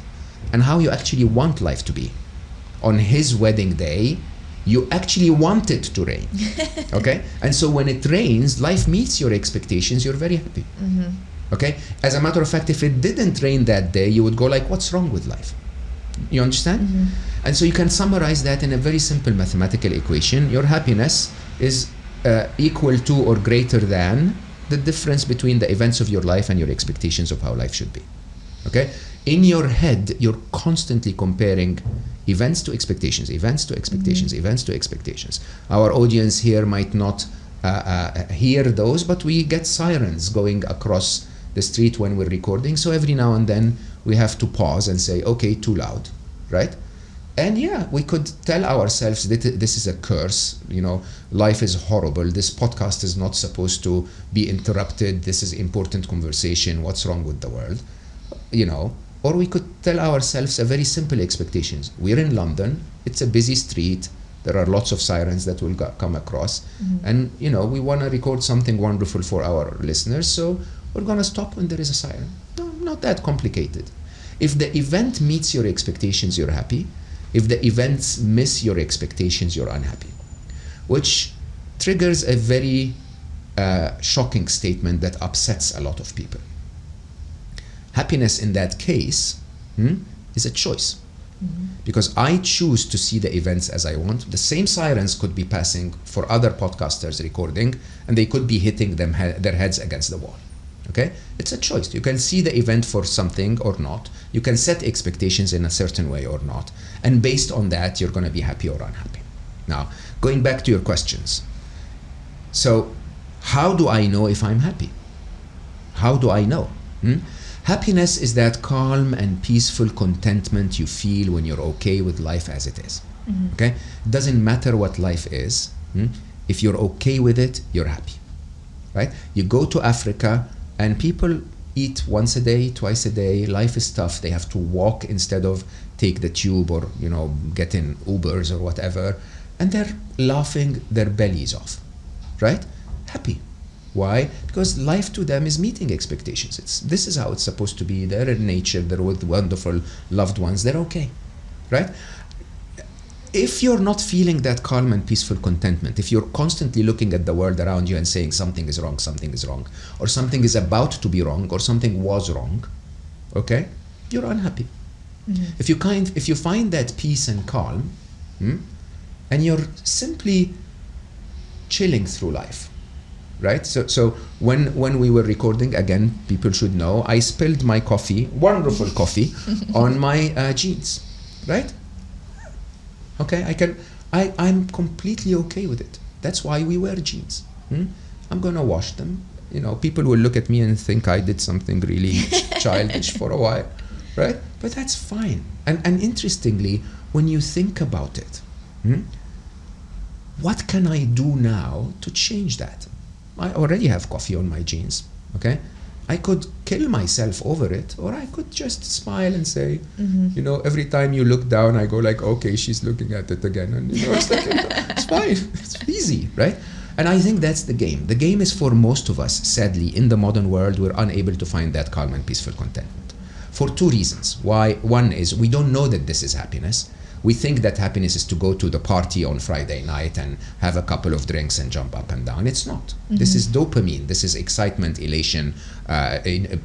and how you actually want life to be. On his wedding day, you actually want it to rain. Okay? And so when it rains, life meets your expectations, you're very happy. Okay? As a matter of fact, if it didn't rain that day, you would go like, what's wrong with life? You understand? And so you can summarize that in a very simple mathematical equation. Your happiness is equal to or greater than the difference between the events of your life and your expectations of how life should be. Okay? In your head, you're constantly comparing events to expectations, events to expectations, events to expectations. Our audience here might not hear those, but we get sirens going across the street when we're recording. So every now and then we have to pause and say, okay, too loud, right? And yeah, we could tell ourselves that this is a curse, you know, life is horrible, this podcast is not supposed to be interrupted, this is important conversation, what's wrong with the world, you know. Or we could tell ourselves a very simple expectations. We're in London, it's a busy street, there are lots of sirens that will come across, and you know, we want to record something wonderful for our listeners, so we're going to stop when there is a siren. No, not that complicated. If the event meets your expectations, you're happy. If the events miss your expectations, you're unhappy, which triggers a very shocking statement that upsets a lot of people. Happiness in that case is a choice, because I choose to see the events as I want. The same sirens could be passing for other podcasters recording, and they could be hitting their heads against the wall. Okay, it's a choice. You can see the event for something or not. You can set expectations in a certain way or not, and based on that, you're going to be happy or unhappy. Now, going back to your questions. So, how do I know if I'm happy? How do I know? Happiness is that calm and peaceful contentment you feel when you're okay with life as it is. Okay, it doesn't matter what life is. If you're okay with it, you're happy. Right? You go to Africa, and people eat once a day, twice a day. Life is tough. They have to walk instead of take the tube or, you know, get in Ubers or whatever. And they're laughing their bellies off, right? Happy. Why? Because life to them is meeting expectations. This is how it's supposed to be. They're in nature. They're with wonderful loved ones. They're okay, right? If you're not feeling that calm and peaceful contentment, if you're constantly looking at the world around you and saying something is wrong, or something is about to be wrong, or something was wrong, okay, you're unhappy. If you find that peace and calm, and you're simply chilling through life, right? So when we were recording, again, people should know, I spilled my coffee, wonderful coffee, on my jeans, right? Okay, I'm completely okay with it. That's why we wear jeans. I'm gonna wash them. You know, people will look at me and think I did something really childish for a while, right? But that's fine. And interestingly, when you think about it, what can I do now to change that? I already have coffee on my jeans, okay? I could kill myself over it, or I could just smile and say, you know, every time you look down, I go like, okay, she's looking at it again. And you know, it's like, it's fine, it's easy, right? And I think that's the game. The game is for most of us, sadly, in the modern world, we're unable to find that calm and peaceful contentment. For two reasons. Why? One is we don't know that this is happiness. We think that happiness is to go to the party on Friday night and have a couple of drinks and jump up and down. It's not. This is dopamine. This is excitement, elation,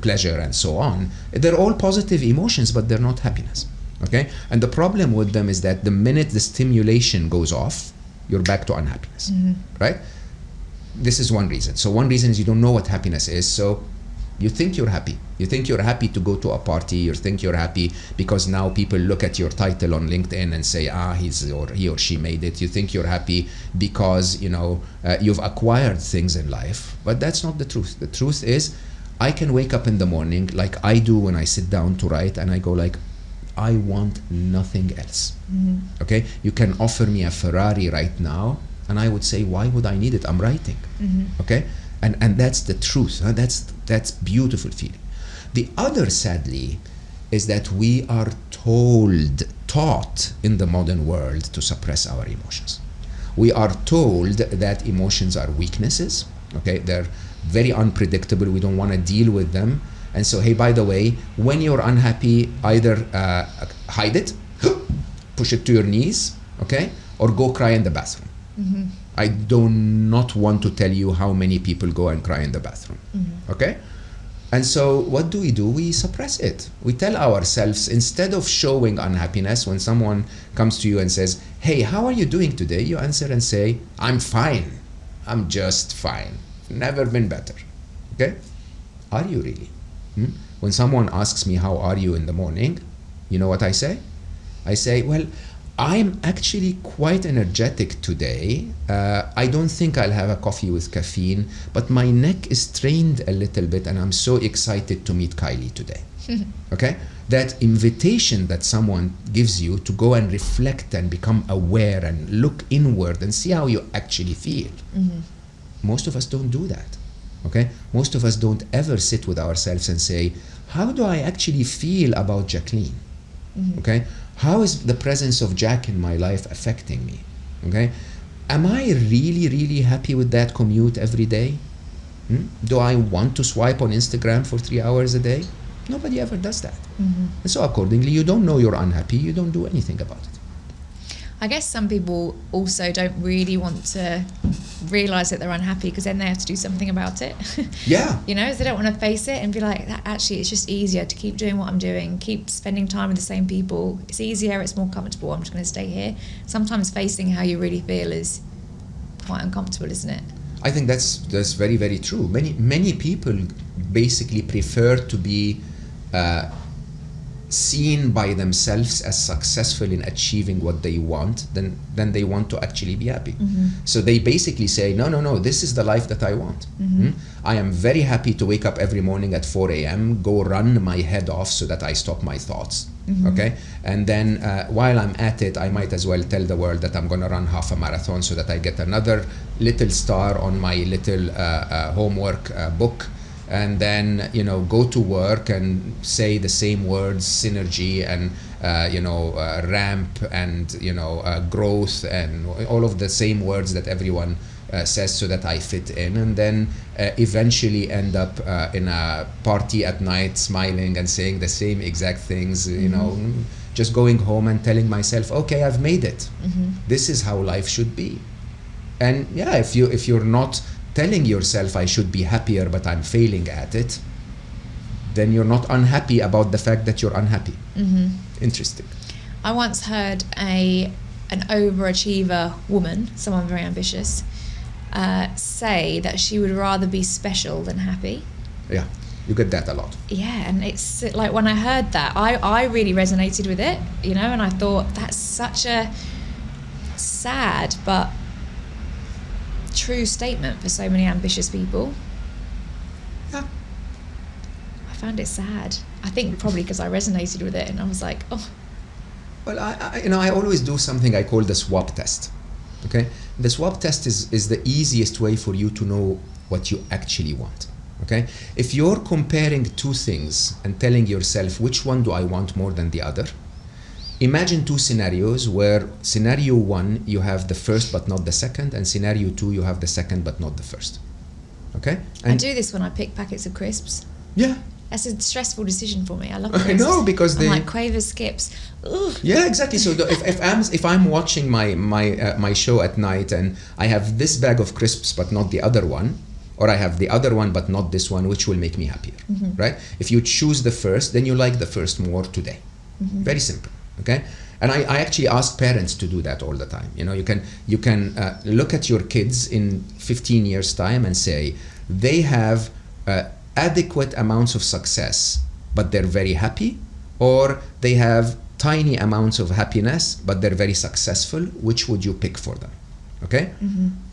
pleasure, and so on. They're all positive emotions, but they're not happiness. Okay? And the problem with them is that the minute the stimulation goes off, you're back to unhappiness, right? This is one reason. So one reason is you don't know what happiness is. So you think you're happy. You think you're happy to go to a party. You think you're happy because now people look at your title on LinkedIn and say, he or she made it. You think you're happy because, you've acquired things in life. But that's not the truth. The truth is, I can wake up in the morning like I do when I sit down to write, and I go like, I want nothing else. Okay? You can offer me a Ferrari right now, and I would say, why would I need it? I'm writing. Okay? And that's the truth. Huh? That's beautiful feeling. The other, sadly, is that we are taught in the modern world to suppress our emotions. We are told that emotions are weaknesses. Okay? They're very unpredictable. We don't want to deal with them. And so, hey, by the way, when you're unhappy, either hide it, push it to your knees, okay, or go cry in the bathroom. I do not want to tell you how many people go and cry in the bathroom, okay? And so what do? We suppress it. We tell ourselves, instead of showing unhappiness, when someone comes to you and says, hey, how are you doing today? You answer and say, I'm fine. I'm just fine. Never been better, okay? Are you really? When someone asks me, how are you in the morning? You know what I say? I say, well, I'm actually quite energetic today. I don't think I'll have a coffee with caffeine, but my neck is strained a little bit and I'm so excited to meet Kylie today. Okay? That invitation that someone gives you to go and reflect and become aware and look inward and see how you actually feel. Most of us don't do that. Okay? Most of us don't ever sit with ourselves and say, how do I actually feel about Jacqueline? Okay? How is the presence of Jack in my life affecting me? Okay? Am I really, really happy with that commute every day? Do I want to swipe on Instagram for 3 hours a day? Nobody ever does that. And so accordingly, you don't know you're unhappy, you don't do anything about it. I guess some people also don't really want to realize that they're unhappy because then they have to do something about it. Yeah. So they don't want to face it and be like, actually, it's just easier to keep doing what I'm doing, keep spending time with the same people. It's easier, it's more comfortable, I'm just going to stay here. Sometimes facing how you really feel is quite uncomfortable, isn't it? I think that's very, very true. Many people basically prefer to be seen by themselves as successful in achieving what they want than they want to actually be happy. So they basically say, no, this is the life that I want. I am very happy to wake up every morning at 4 a.m., go run my head off so that I stop my thoughts. Okay? And then while I'm at it, I might as well tell the world that I'm going to run half a marathon so that I get another little star on my little homework book. And then go to work and say the same words, synergy and ramp and growth and all of the same words that everyone says so that I fit in, and then eventually end up in a party at night smiling and saying the same exact things, just going home and telling myself, okay, I've made it. This is how life should be. And yeah, if you're not telling yourself I should be happier but I'm failing at it, then you're not unhappy about the fact that you're unhappy. Interesting. I once heard an overachiever woman, someone very ambitious, say that she would rather be special than happy. Yeah, you get that a lot. Yeah, and it's like when I heard that, I really resonated with it, and I thought that's such a sad but true statement for so many ambitious people. Yeah. I found it sad. I think probably because I resonated with it and I was like, oh. Well, I always do something I call the swap test. Okay? The swap test is the easiest way for you to know what you actually want. Okay? If you're comparing two things and telling yourself which one do I want more than the other, imagine two scenarios where scenario one, you have the first but not the second, and scenario two, you have the second but not the first. Okay? And I do this when I pick packets of crisps. Yeah. That's a stressful decision for me. I love crisps. I know, because I'm like Quaver skips. Ugh. Yeah, exactly. So if I'm watching my show at night and I have this bag of crisps but not the other one, or I have the other one but not this one, which will make me happier, right? If you choose the first, then you like the first more today. Very simple. okay? And I actually ask parents to do that all the time. You can look at your kids in 15 years time and say they have adequate amounts of success but they're very happy, or they have tiny amounts of happiness but they're very successful. Which would you pick for them? Okay.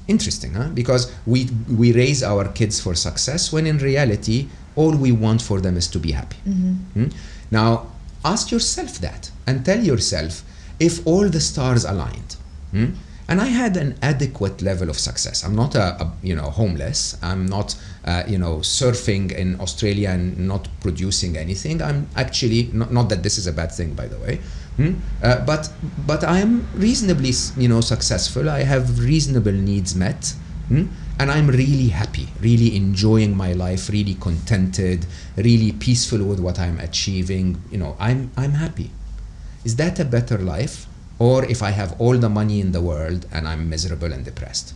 Interesting, huh? Because we raise our kids for success when in reality all we want for them is to be happy. Now ask yourself that and tell yourself, if all the stars aligned, and I had an adequate level of success. I'm not homeless. I'm not surfing in Australia and not producing anything. I'm actually not that this is a bad thing, by the way. But I am reasonably successful. I have reasonable needs met, and I'm really happy, really enjoying my life, really contented, really peaceful with what I'm achieving. I'm happy. Is that a better life? Or if I have all the money in the world and I'm miserable and depressed?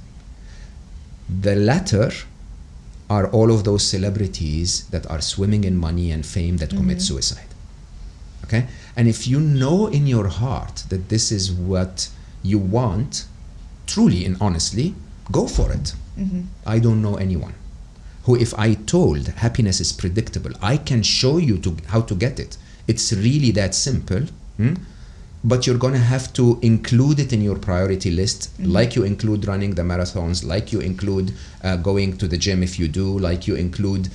The latter are all of those celebrities that are swimming in money and fame that commit suicide. Okay? And if you know in your heart that this is what you want, truly and honestly, go for it. I don't know anyone who, if I told happiness is predictable, I can show you how to get it. It's really that simple. But you're going to have to include it in your priority list, like you include running the marathons, like you include going to the gym if you do, like you include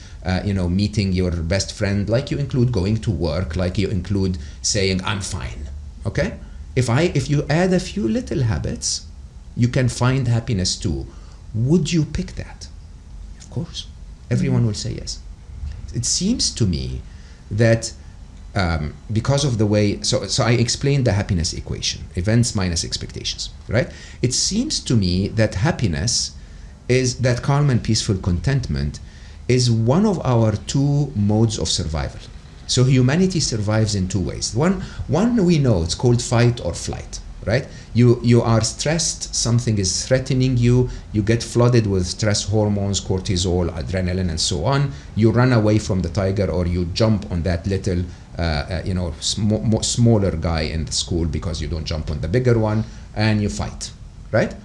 meeting your best friend, like you include going to work, like you include saying I'm fine. Okay? If you add a few little habits, you can find happiness too. Would you pick that? Of course. Everyone will say yes. It seems to me that because of the way, so I explained the happiness equation, events minus expectations, right? It seems to me that happiness is that calm and peaceful contentment is one of our two modes of survival. So humanity survives in two ways. One we know, it's called fight or flight, right? You are stressed, something is threatening you, you get flooded with stress hormones, cortisol, adrenaline, and so on. You run away from the tiger, or you jump on that little smaller guy in the school because you don't jump on the bigger one, and you fight, right?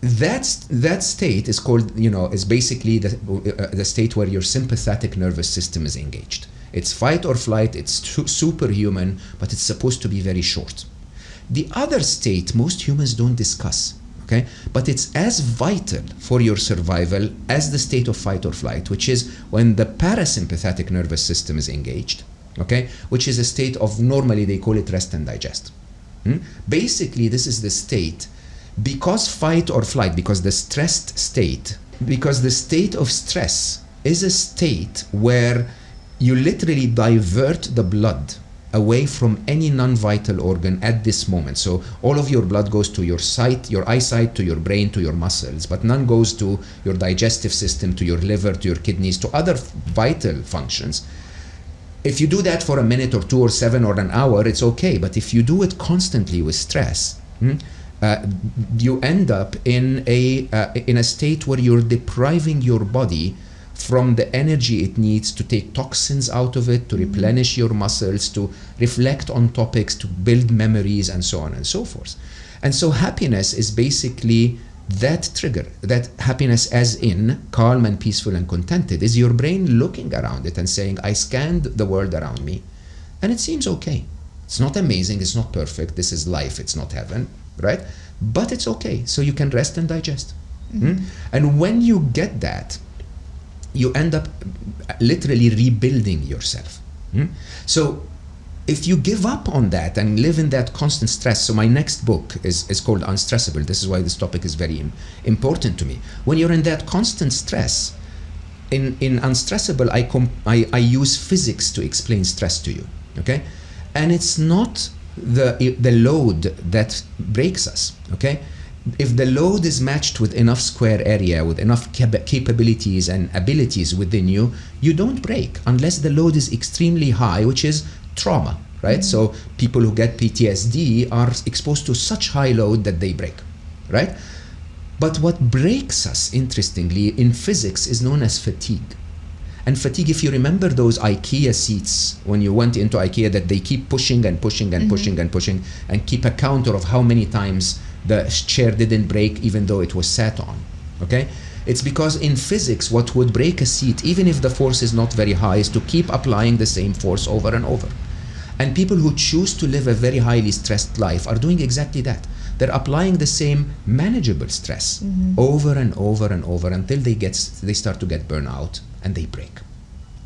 That state is called, is basically the state where your sympathetic nervous system is engaged. It's fight or flight, it's superhuman, but it's supposed to be very short. The other state most humans don't discuss, okay? But it's as vital for your survival as the state of fight or flight, which is when the parasympathetic nervous system is engaged, okay? Which is a state of, normally they call it rest and digest. Basically, this is the state, because fight or flight, because the stressed state, because the state of stress is a state where you literally divert the blood away from any non-vital organ at this moment. So all of your blood goes to your sight, your eyesight, to your brain, to your muscles, but none goes to your digestive system, to your liver, to your kidneys, to other vital functions. If you do that for a minute or two or 7 or an hour, it's okay. But if you do it constantly with stress, you end up in a state where you're depriving your body from the energy it needs to take toxins out of it, to replenish your muscles, to reflect on topics, to build memories, and so on and so forth. And so happiness is basically that trigger. That happiness, as in calm and peaceful and contented, is your brain looking around it and saying, I scanned the world around me and it seems okay. It's not amazing, it's not perfect, this is life, it's not heaven, right? But it's okay, so you can rest and digest. And when you get that, you end up literally rebuilding yourself. So if you give up on that and live in that constant stress, so my next book is called Unstressable. This is why this topic is very important to me. When you're in that constant stress, in Unstressable, I use physics to explain stress to you, okay? And it's not the load that breaks us, okay? If the load is matched with enough square area, with enough capabilities and abilities within you, you don't break unless the load is extremely high, which is trauma, right? So people who get PTSD are exposed to such high load that they break, right? But what breaks us, interestingly, in physics is known as fatigue. And fatigue, if you remember those IKEA seats, when you went into IKEA, that they keep pushing and pushing and pushing and pushing, and keep a counter of how many times the chair didn't break even though it was sat on, okay? It's because in physics, what would break a seat, even if the force is not very high, is to keep applying the same force over and over. And people who choose to live a very highly stressed life are doing exactly that. They're applying the same manageable stress over and over and over until they start to get burnout and they break,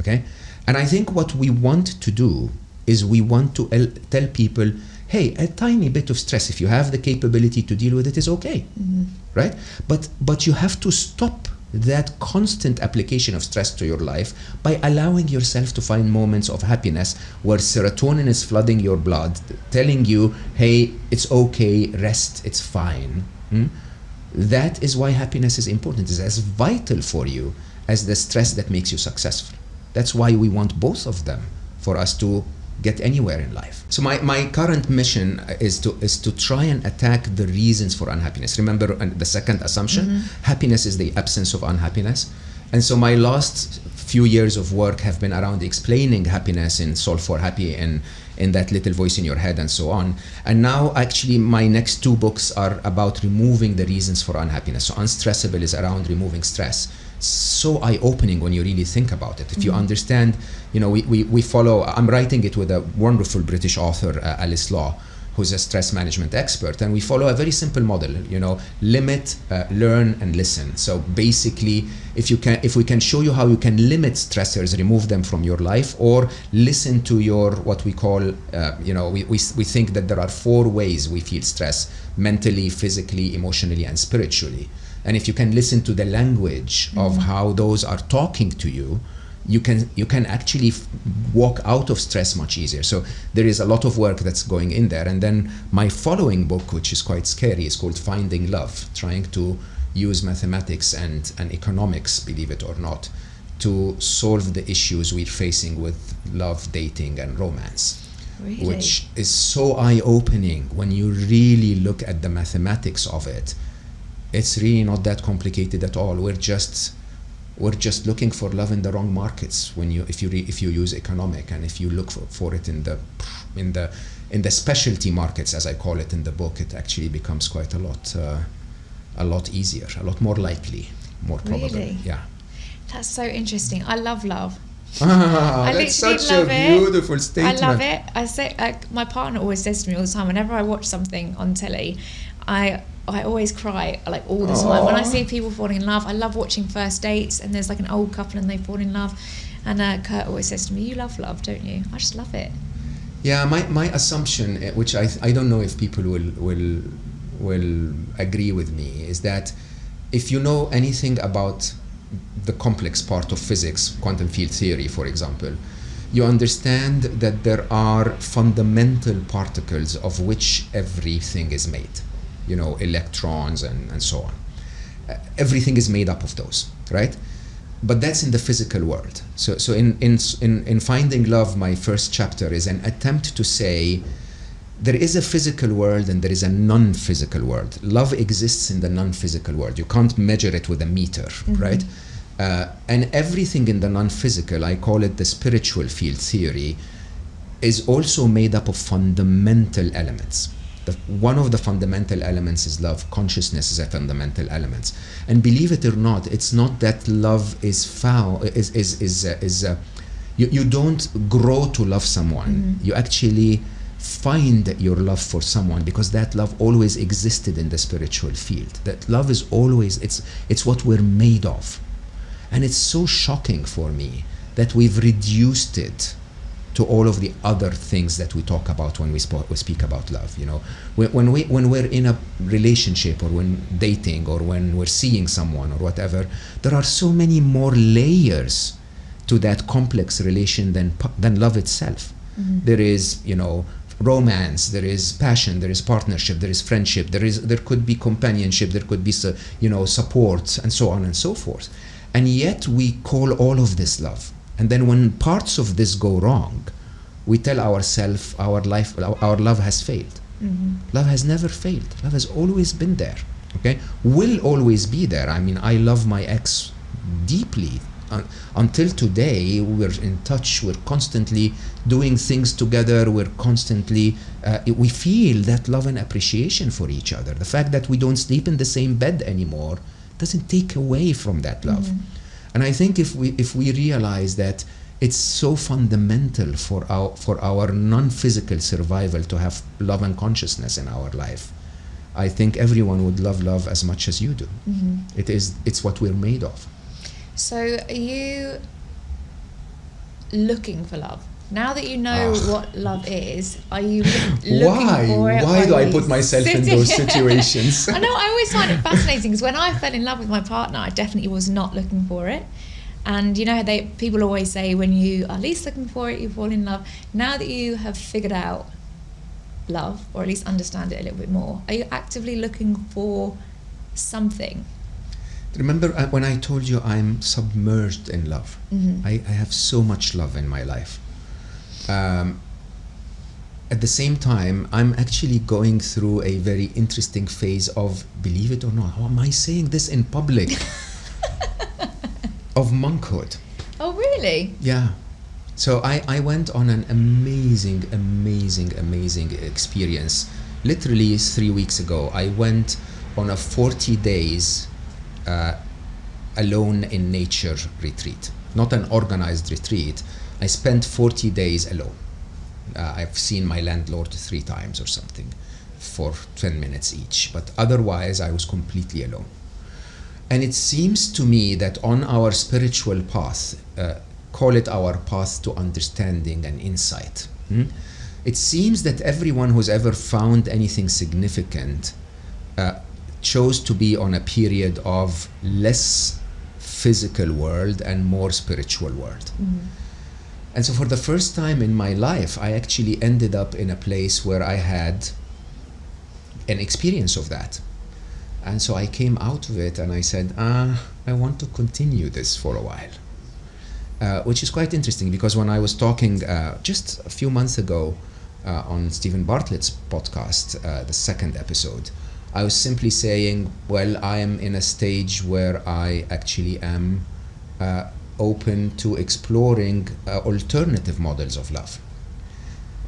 okay? And I think what we want to do is we want to tell people, hey, a tiny bit of stress, if you have the capability to deal with it, is okay, right? But you have to stop that constant application of stress to your life by allowing yourself to find moments of happiness where serotonin is flooding your blood, telling you, hey, it's okay, rest, it's fine. That is why happiness is important. It's as vital for you as the stress that makes you successful. That's why we want both of them for us to get anywhere in life. So my current mission is to try and attack the reasons for unhappiness. Remember the second assumption, happiness is the absence of unhappiness. And so my last few years of work have been around explaining happiness in Solve for Happy and in that little voice in your head and so on. And now actually my next 2 books are about removing the reasons for unhappiness. So Unstressable is around removing stress. So eye-opening when you really think about it. If you understand, you know, we follow, I'm writing it with a wonderful British author, Alice Law, who's a stress management expert, and we follow a very simple model, you know, limit, learn, and listen. So basically, if we can show you how you can limit stressors, remove them from your life, or listen to your, what we call, you know, we think that there are 4 ways we feel stress: mentally, physically, emotionally, and spiritually. And if you can listen to the language of how those are talking to you, you can actually walk out of stress much easier. So there is a lot of work that's going in there. And then my following book, which is quite scary, is called Finding Love, trying to use mathematics and economics, believe it or not, to solve the issues we're facing with love, dating, and romance. Really? Which is so eye-opening when you really look at the mathematics of it. It's really not that complicated at all. We're just looking for love in the wrong markets. If you use economic, and if you look for it in the specialty markets, as I call it in the book, it actually becomes quite a lot easier, a lot more likely, more probable. Really? Yeah. That's so interesting. I love love. I that's such a beautiful statement. I love it. I say, my partner always says to me all the time, whenever I watch something on telly, I always cry, like, all the time. When I see people falling in love, I love watching First Dates, and there's like an old couple and they fall in love, and Kurt always says to me, you love love, don't you? I just love it. Yeah, my assumption, which I don't know if people will agree with me, is that if you know anything about the complex part of physics, quantum field theory, for example, you understand that there are fundamental particles of which everything is made. You know, electrons and so on. Everything is made up of those, right? But that's in the physical world. So in Finding Love, my first chapter is an attempt to say there is a physical world and there is a non-physical world. Love exists in the non-physical world. You can't measure it with a meter, right? And everything in the non-physical, I call it the spiritual field theory, is also made up of fundamental elements. One of the fundamental elements is love. Consciousness is a fundamental element. And believe it or not, it's not that love is found, you don't grow to love someone. You actually find your love for someone because that love always existed in the spiritual field. That love is always, it's what we're made of. And it's so shocking for me that we've reduced it to all of the other things that we talk about when we speak about love. You know, when we're in a relationship, or when dating, or when we're seeing someone, or whatever, there are so many more layers to that complex relation than love itself. There is, you know, romance, there is passion, there is partnership, there is friendship, there could be companionship, there could be, you know, support, and so on and so forth. And yet we call all of this love. And then when parts of this go wrong, we tell ourselves our love has failed. Love has never failed. Love has always been there. Okay, will always be there. I mean, I love my ex deeply, until today, we're in touch. We're constantly doing things together. We're constantly, we feel that love and appreciation for each other. The fact that we don't sleep in the same bed anymore doesn't take away from that love. And I think if we realize that it's so fundamental for our non-physical survival to have love and consciousness in our life, I think everyone would love love as much as you do. It's what we're made of. So are you looking for love? Now that you know what love is, are you looking for it? Why do I put myself in those situations? I know, I always find it fascinating because when I fell in love with my partner, I definitely was not looking for it. And you know, people always say when you are least looking for it, you fall in love. Now that you have figured out love, or at least understand it a little bit more, are you actively looking for something? Remember when I told you I'm submerged in love? I have so much love in my life. At the same time, I'm actually going through a very interesting phase of, believe it or not, how am I saying this in public? Of monkhood. Oh, really? Yeah. So I went on an amazing experience. Literally 3 weeks ago, I went on a 40 days alone in nature retreat. Not an organized retreat. I spent 40 days alone. I've seen my landlord 3 times or something for 10 minutes each, but otherwise I was completely alone. And it seems to me that on our spiritual path, call it our path to understanding and insight, it seems that everyone who's ever found anything significant chose to be on a period of less physical world and more spiritual world. And so for the first time in my life, I actually ended up in a place where I had an experience of that. And so I came out of it and I said, I want to continue this for a while. Which is quite interesting because when I was talking just a few months ago on Stephen Bartlett's podcast, the 2nd episode, I was simply saying, well, I am in a stage where I actually am open to exploring alternative models of love.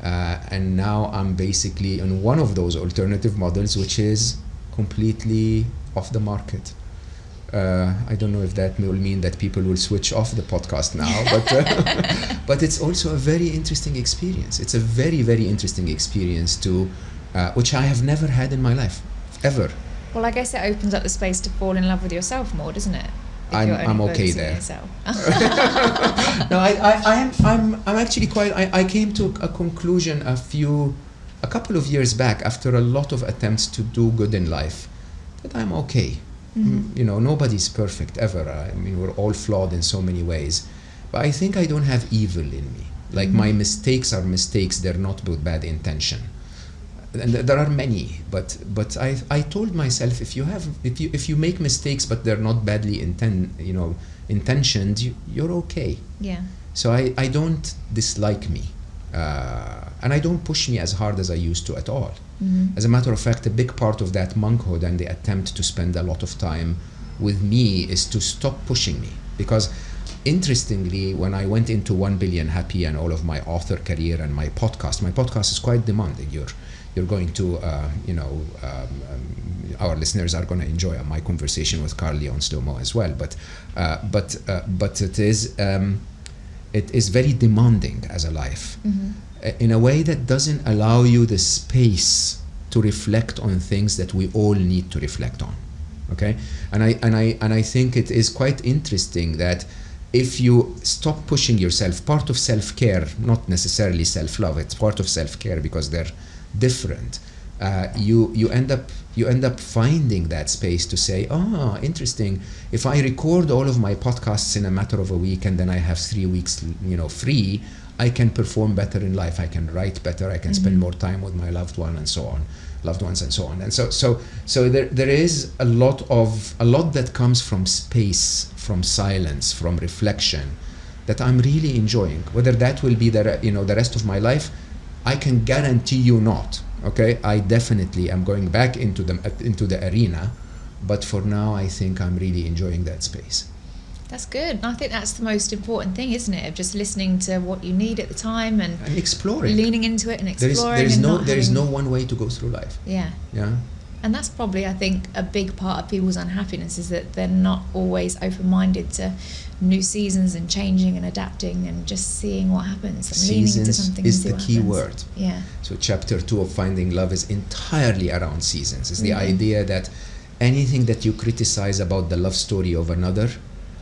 And now I'm basically in one of those alternative models, which is completely off the market. I don't know if that will mean that people will switch off the podcast now, but it's also a very interesting experience. It's a very, very interesting experience which I have never had in my life, ever. Well, I guess it opens up the space to fall in love with yourself more, doesn't it? I'm okay there. No, I'm actually quite. I came to a conclusion a couple of years back after a lot of attempts to do good in life that I'm okay. You know, nobody's perfect ever. I mean, we're all flawed in so many ways, but I think I don't have evil in me. Like my mistakes are mistakes; they're not with bad intention. And there are many, but I told myself if you make mistakes but they're not badly intentioned, you're okay. Yeah. So I don't dislike me, and I don't push me as hard as I used to at all. As a matter of fact, a big part of that monkhood and the attempt to spend a lot of time with me is to stop pushing me. Because interestingly, when I went into 1 Billion Happy and all of my author career and my podcast is quite demanding. You're going to, our listeners are going to enjoy my conversation with Carl Leon Slomo as well. But it is very demanding as a life, in a way that doesn't allow you the space to reflect on things that we all need to reflect on. Okay, and I think it is quite interesting that if you stop pushing yourself, part of self-care, not necessarily self-love, it's part of self-care because they're different. You end up finding that space to say, interesting. If I record all of my podcasts in a matter of a week and then I have 3 weeks, free, I can perform better in life. I can write better. I can spend more time with my loved ones and so on. And so there is a lot that comes from space, from silence, from reflection, that I'm really enjoying. Whether that will be the rest of my life, I can guarantee you not. Okay, I definitely am going back into the arena, but for now I think I'm really enjoying that space. That's good. And I think that's the most important thing, isn't it? Of just listening to what you need at the time and exploring, leaning into it and exploring. There is no one way to go through life. Yeah. Yeah. And that's probably, I think, a big part of people's unhappiness, is that they're not always open-minded to new seasons and changing and adapting and just seeing what happens and leaning into something. Seasons is the key word. Yeah. So chapter 2 of Finding Love is entirely around seasons. It's the idea that anything that you criticize about the love story of another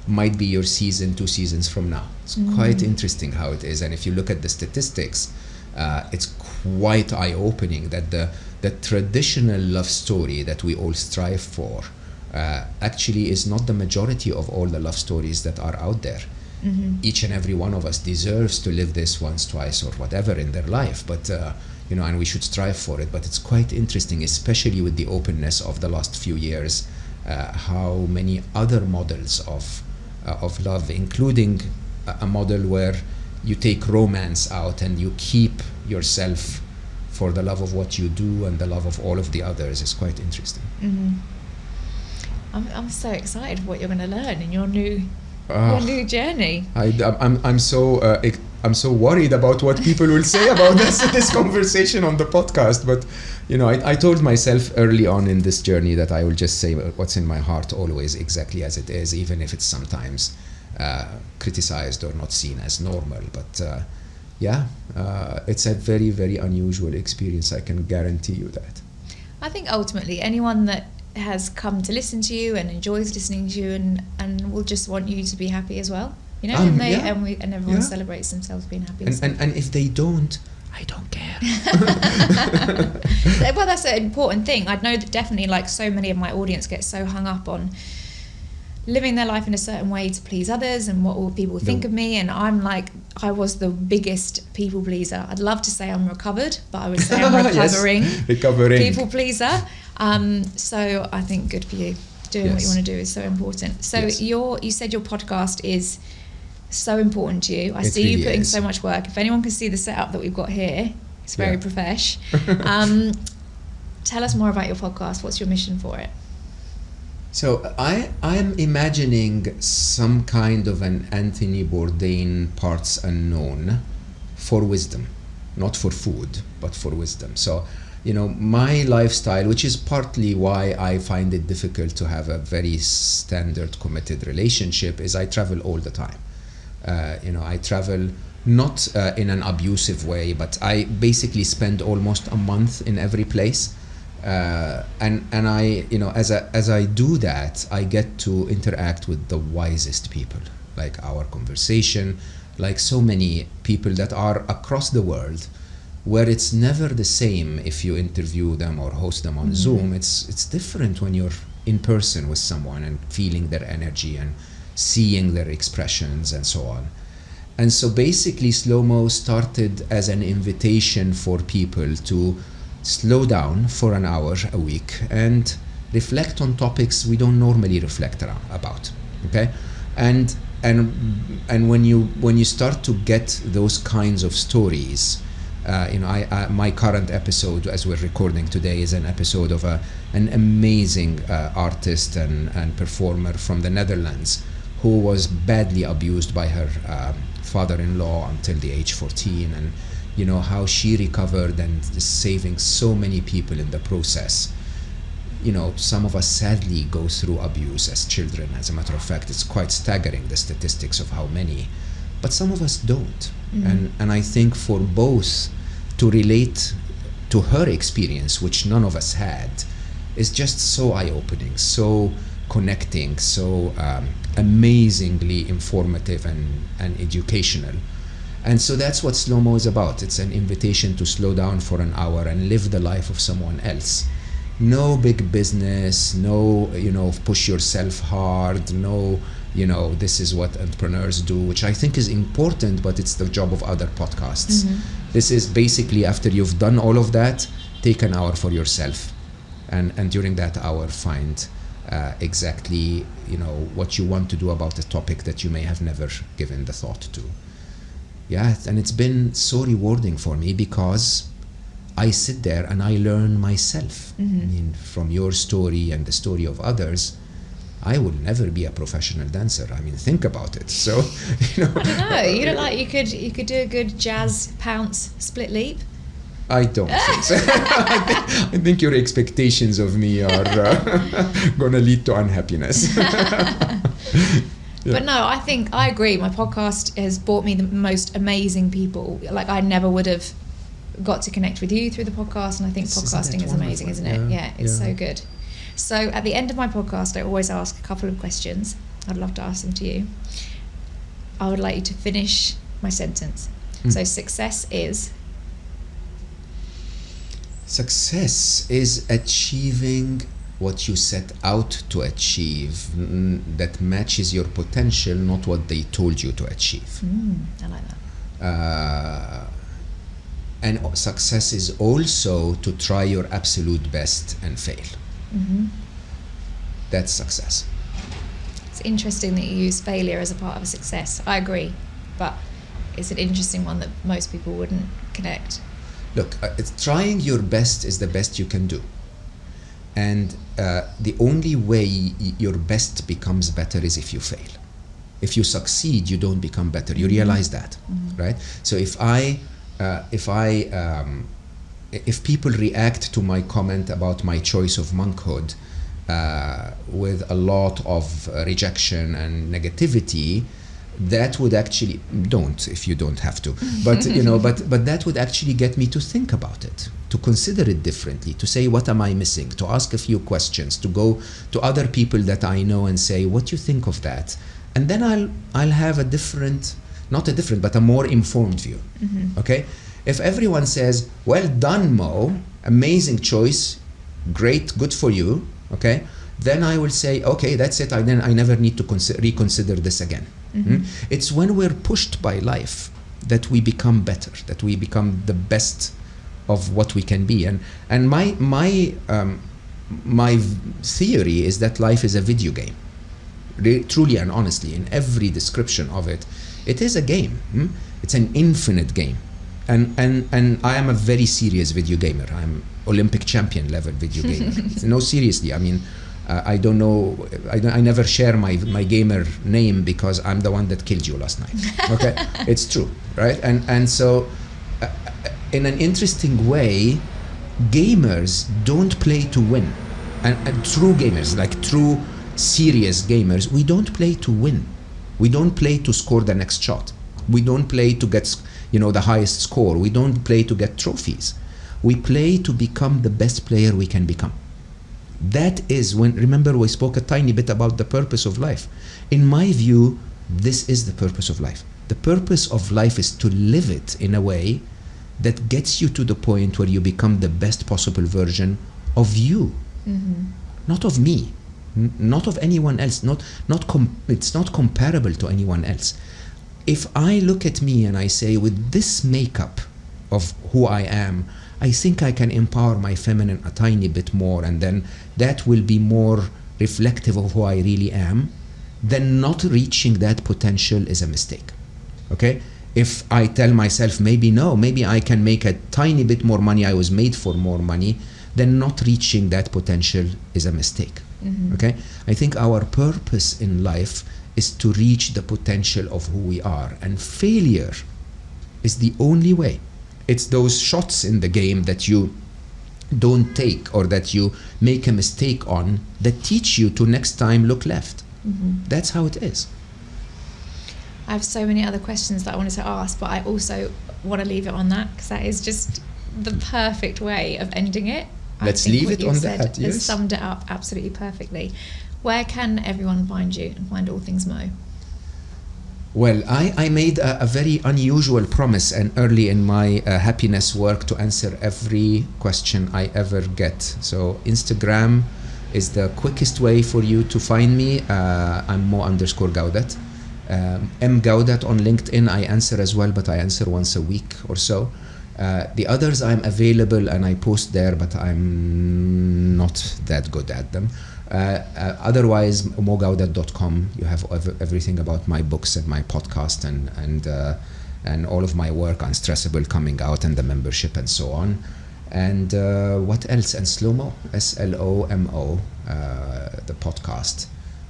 might be your season 2 seasons from now. It's quite interesting how it is. And if you look at the statistics, it's quite eye-opening that the traditional love story that we all strive for actually is not the majority of all the love stories that are out there. Each and every one of us deserves to live this once, twice, or whatever in their life, but and we should strive for it. But it's quite interesting, especially with the openness of the last few years, how many other models of love, including a model where you take romance out and you keep yourself for the love of what you do and the love of all of the others, is quite interesting. I'm so excited for what you're going to learn in your new journey. I'm so worried about what people will say about this conversation on the podcast. But I told myself early on in this journey that I will just say what's in my heart always exactly as it is, even if it's sometimes criticized or not seen as normal. But it's a very, very unusual experience. I can guarantee you that. I think ultimately anyone that has come to listen to you and enjoys listening to you and will just want you to be happy as well, and everyone celebrates themselves being happy. And if they don't, I don't care. Well, that's an important thing. I know that definitely, like, so many of my audience get so hung up on living their life in a certain way to please others and what will people think of me, and I'm like, I was the biggest people pleaser. I'd love to say I'm recovered, but I would say I'm recovering people pleaser. So I think good for you. Doing what you want to do is so important. So you said your podcast is so important to you. I see really you putting so much work. If anyone can see the setup that we've got here, it's very profesh. Tell us more about your podcast. What's your mission for it? So I'm imagining some kind of an Anthony Bourdain Parts Unknown for wisdom, not for food, but for wisdom. So, my lifestyle, which is partly why I find it difficult to have a very standard committed relationship, is I travel all the time. I travel not in an abusive way, but I basically spend almost a month in every place. And I, as I do that, I get to interact with the wisest people, like our conversation, like so many people that are across the world, where it's never the same if you interview them or host them on Zoom. It's different when you're in person with someone and feeling their energy and seeing their expressions and so on. And so basically Slow Mo started as an invitation for people to slow down for an hour a week and reflect on topics we don't normally reflect about. Okay, and when you start to get those kinds of stories, my current episode, as we're recording today, is an episode of an amazing artist and performer from the Netherlands who was badly abused by her father-in-law until the age 14, and how she recovered and is saving so many people in the process. Some of us sadly go through abuse as children. As a matter of fact, it's quite staggering, the statistics of how many, but some of us don't. And I think for both to relate to her experience, which none of us had, is just so eye-opening, so connecting, so amazingly informative and educational. And so that's what Slow Mo is about. It's an invitation to slow down for an hour and live the life of someone else. No big business, no, push yourself hard, no, this is what entrepreneurs do, which I think is important, but it's the job of other podcasts. This is basically, after you've done all of that, take an hour for yourself. And during that hour, find exactly, what you want to do about a topic that you may have never given the thought to. Yeah, and it's been so rewarding for me because I sit there and I learn myself. I mean, from your story and the story of others, I will never be a professional dancer. I mean, think about it. So, I don't know. You look like you could do a good jazz pounce split leap. I don't think so. I think your expectations of me are going to lead to unhappiness. But no, I agree. My podcast has brought me the most amazing people. Like, I never would have got to connect with you through the podcast, and I think podcasting is amazing, isn't it? Yeah, it's so good. So at the end of my podcast, I always ask a couple of questions. I'd love to ask them to you. I would like you to finish my sentence. So success is? Success is achieving what you set out to achieve, that matches your potential, not what they told you to achieve. I like that. And success is also to try your absolute best and fail. That's success. It's interesting that you use failure as a part of a success. I agree, but it's an interesting one that most people wouldn't connect. Look, trying your best is the best you can do. And the only way your best becomes better is if you fail. If you succeed, you don't become better. You realize that, right? So if people react to my comment about my choice of monkhood with a lot of rejection and negativity, that would actually, don't if you don't have to, but but that would actually get me to think about it, to consider it differently, to say, what am I missing, to ask a few questions, to go to other people that I know and say, what do you think of that? And then I'll have a more informed view. Okay, if everyone says, well done, Mo, amazing choice, great, good for you, okay, then I will say, okay, that's it. I never need to reconsider this again. It's when we're pushed by life that we become better, that we become the best of what we can be. And my theory is that life is a video game. Truly and honestly, in every description of it, it is a game. It's an infinite game. And I am a very serious video gamer. I'm Olympic champion level video gamer. No, seriously. I mean, I don't know. I never share my gamer name because I'm the one that killed you last night. Okay, it's true, right? And so, in an interesting way, gamers don't play to win, and true gamers, like true serious gamers, we don't play to win. We don't play to score the next shot. We don't play to get the highest score. We don't play to get trophies. We play to become the best player we can become. That is remember we spoke a tiny bit about the purpose of life. In my view, this is the purpose of life. The purpose of life is to live it in a way that gets you to the point where you become the best possible version of you, not of me, not of anyone else. It's not comparable to anyone else. If I look at me and I say, with this makeup of who I am, I think I can empower my feminine a tiny bit more, and then that will be more reflective of who I really am, then not reaching that potential is a mistake. Okay? If I tell myself, maybe I can make a tiny bit more money, I was made for more money, then not reaching that potential is a mistake. Okay? I think our purpose in life is to reach the potential of who we are, and failure is the only way. It's those shots in the game that you don't take or that you make a mistake on that teach you to next time look left. That's how it is. I have so many other questions that I wanted to ask, but I also want to leave it on that because that is just the perfect way of ending it. Let's leave it on that. Yes. Has summed it up absolutely perfectly. Where can everyone find you and find all things Mo? Well, I made a very unusual promise and early in my happiness work to answer every question I ever get. So Instagram is the quickest way for you to find me. I'm Mo_Gawdat. M Gawdat on LinkedIn, I answer as well, but I answer once a week or so. The others I'm available and I post there, but I'm not that good at them. Otherwise, mogawdat.com, you have everything about my books and my podcast and all of my work on Stressable coming out and the membership and so on. And what else? And Slomo, SLOMO, the podcast.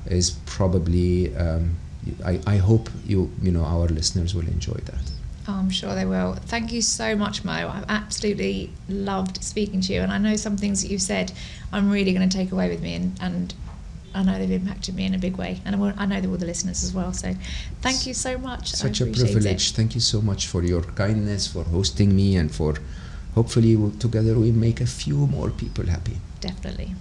is probably, I hope our listeners will enjoy that. Oh, I'm sure they will. Thank you so much, Mo. I've absolutely loved speaking to you, and I know some things that you've said I'm really going to take away with me, and I know they've impacted me in a big way, and I know that all the listeners as well. So thank you so much. Such a privilege. Thank you so much for your kindness, for hosting me, and for hopefully together we make a few more people happy. Definitely.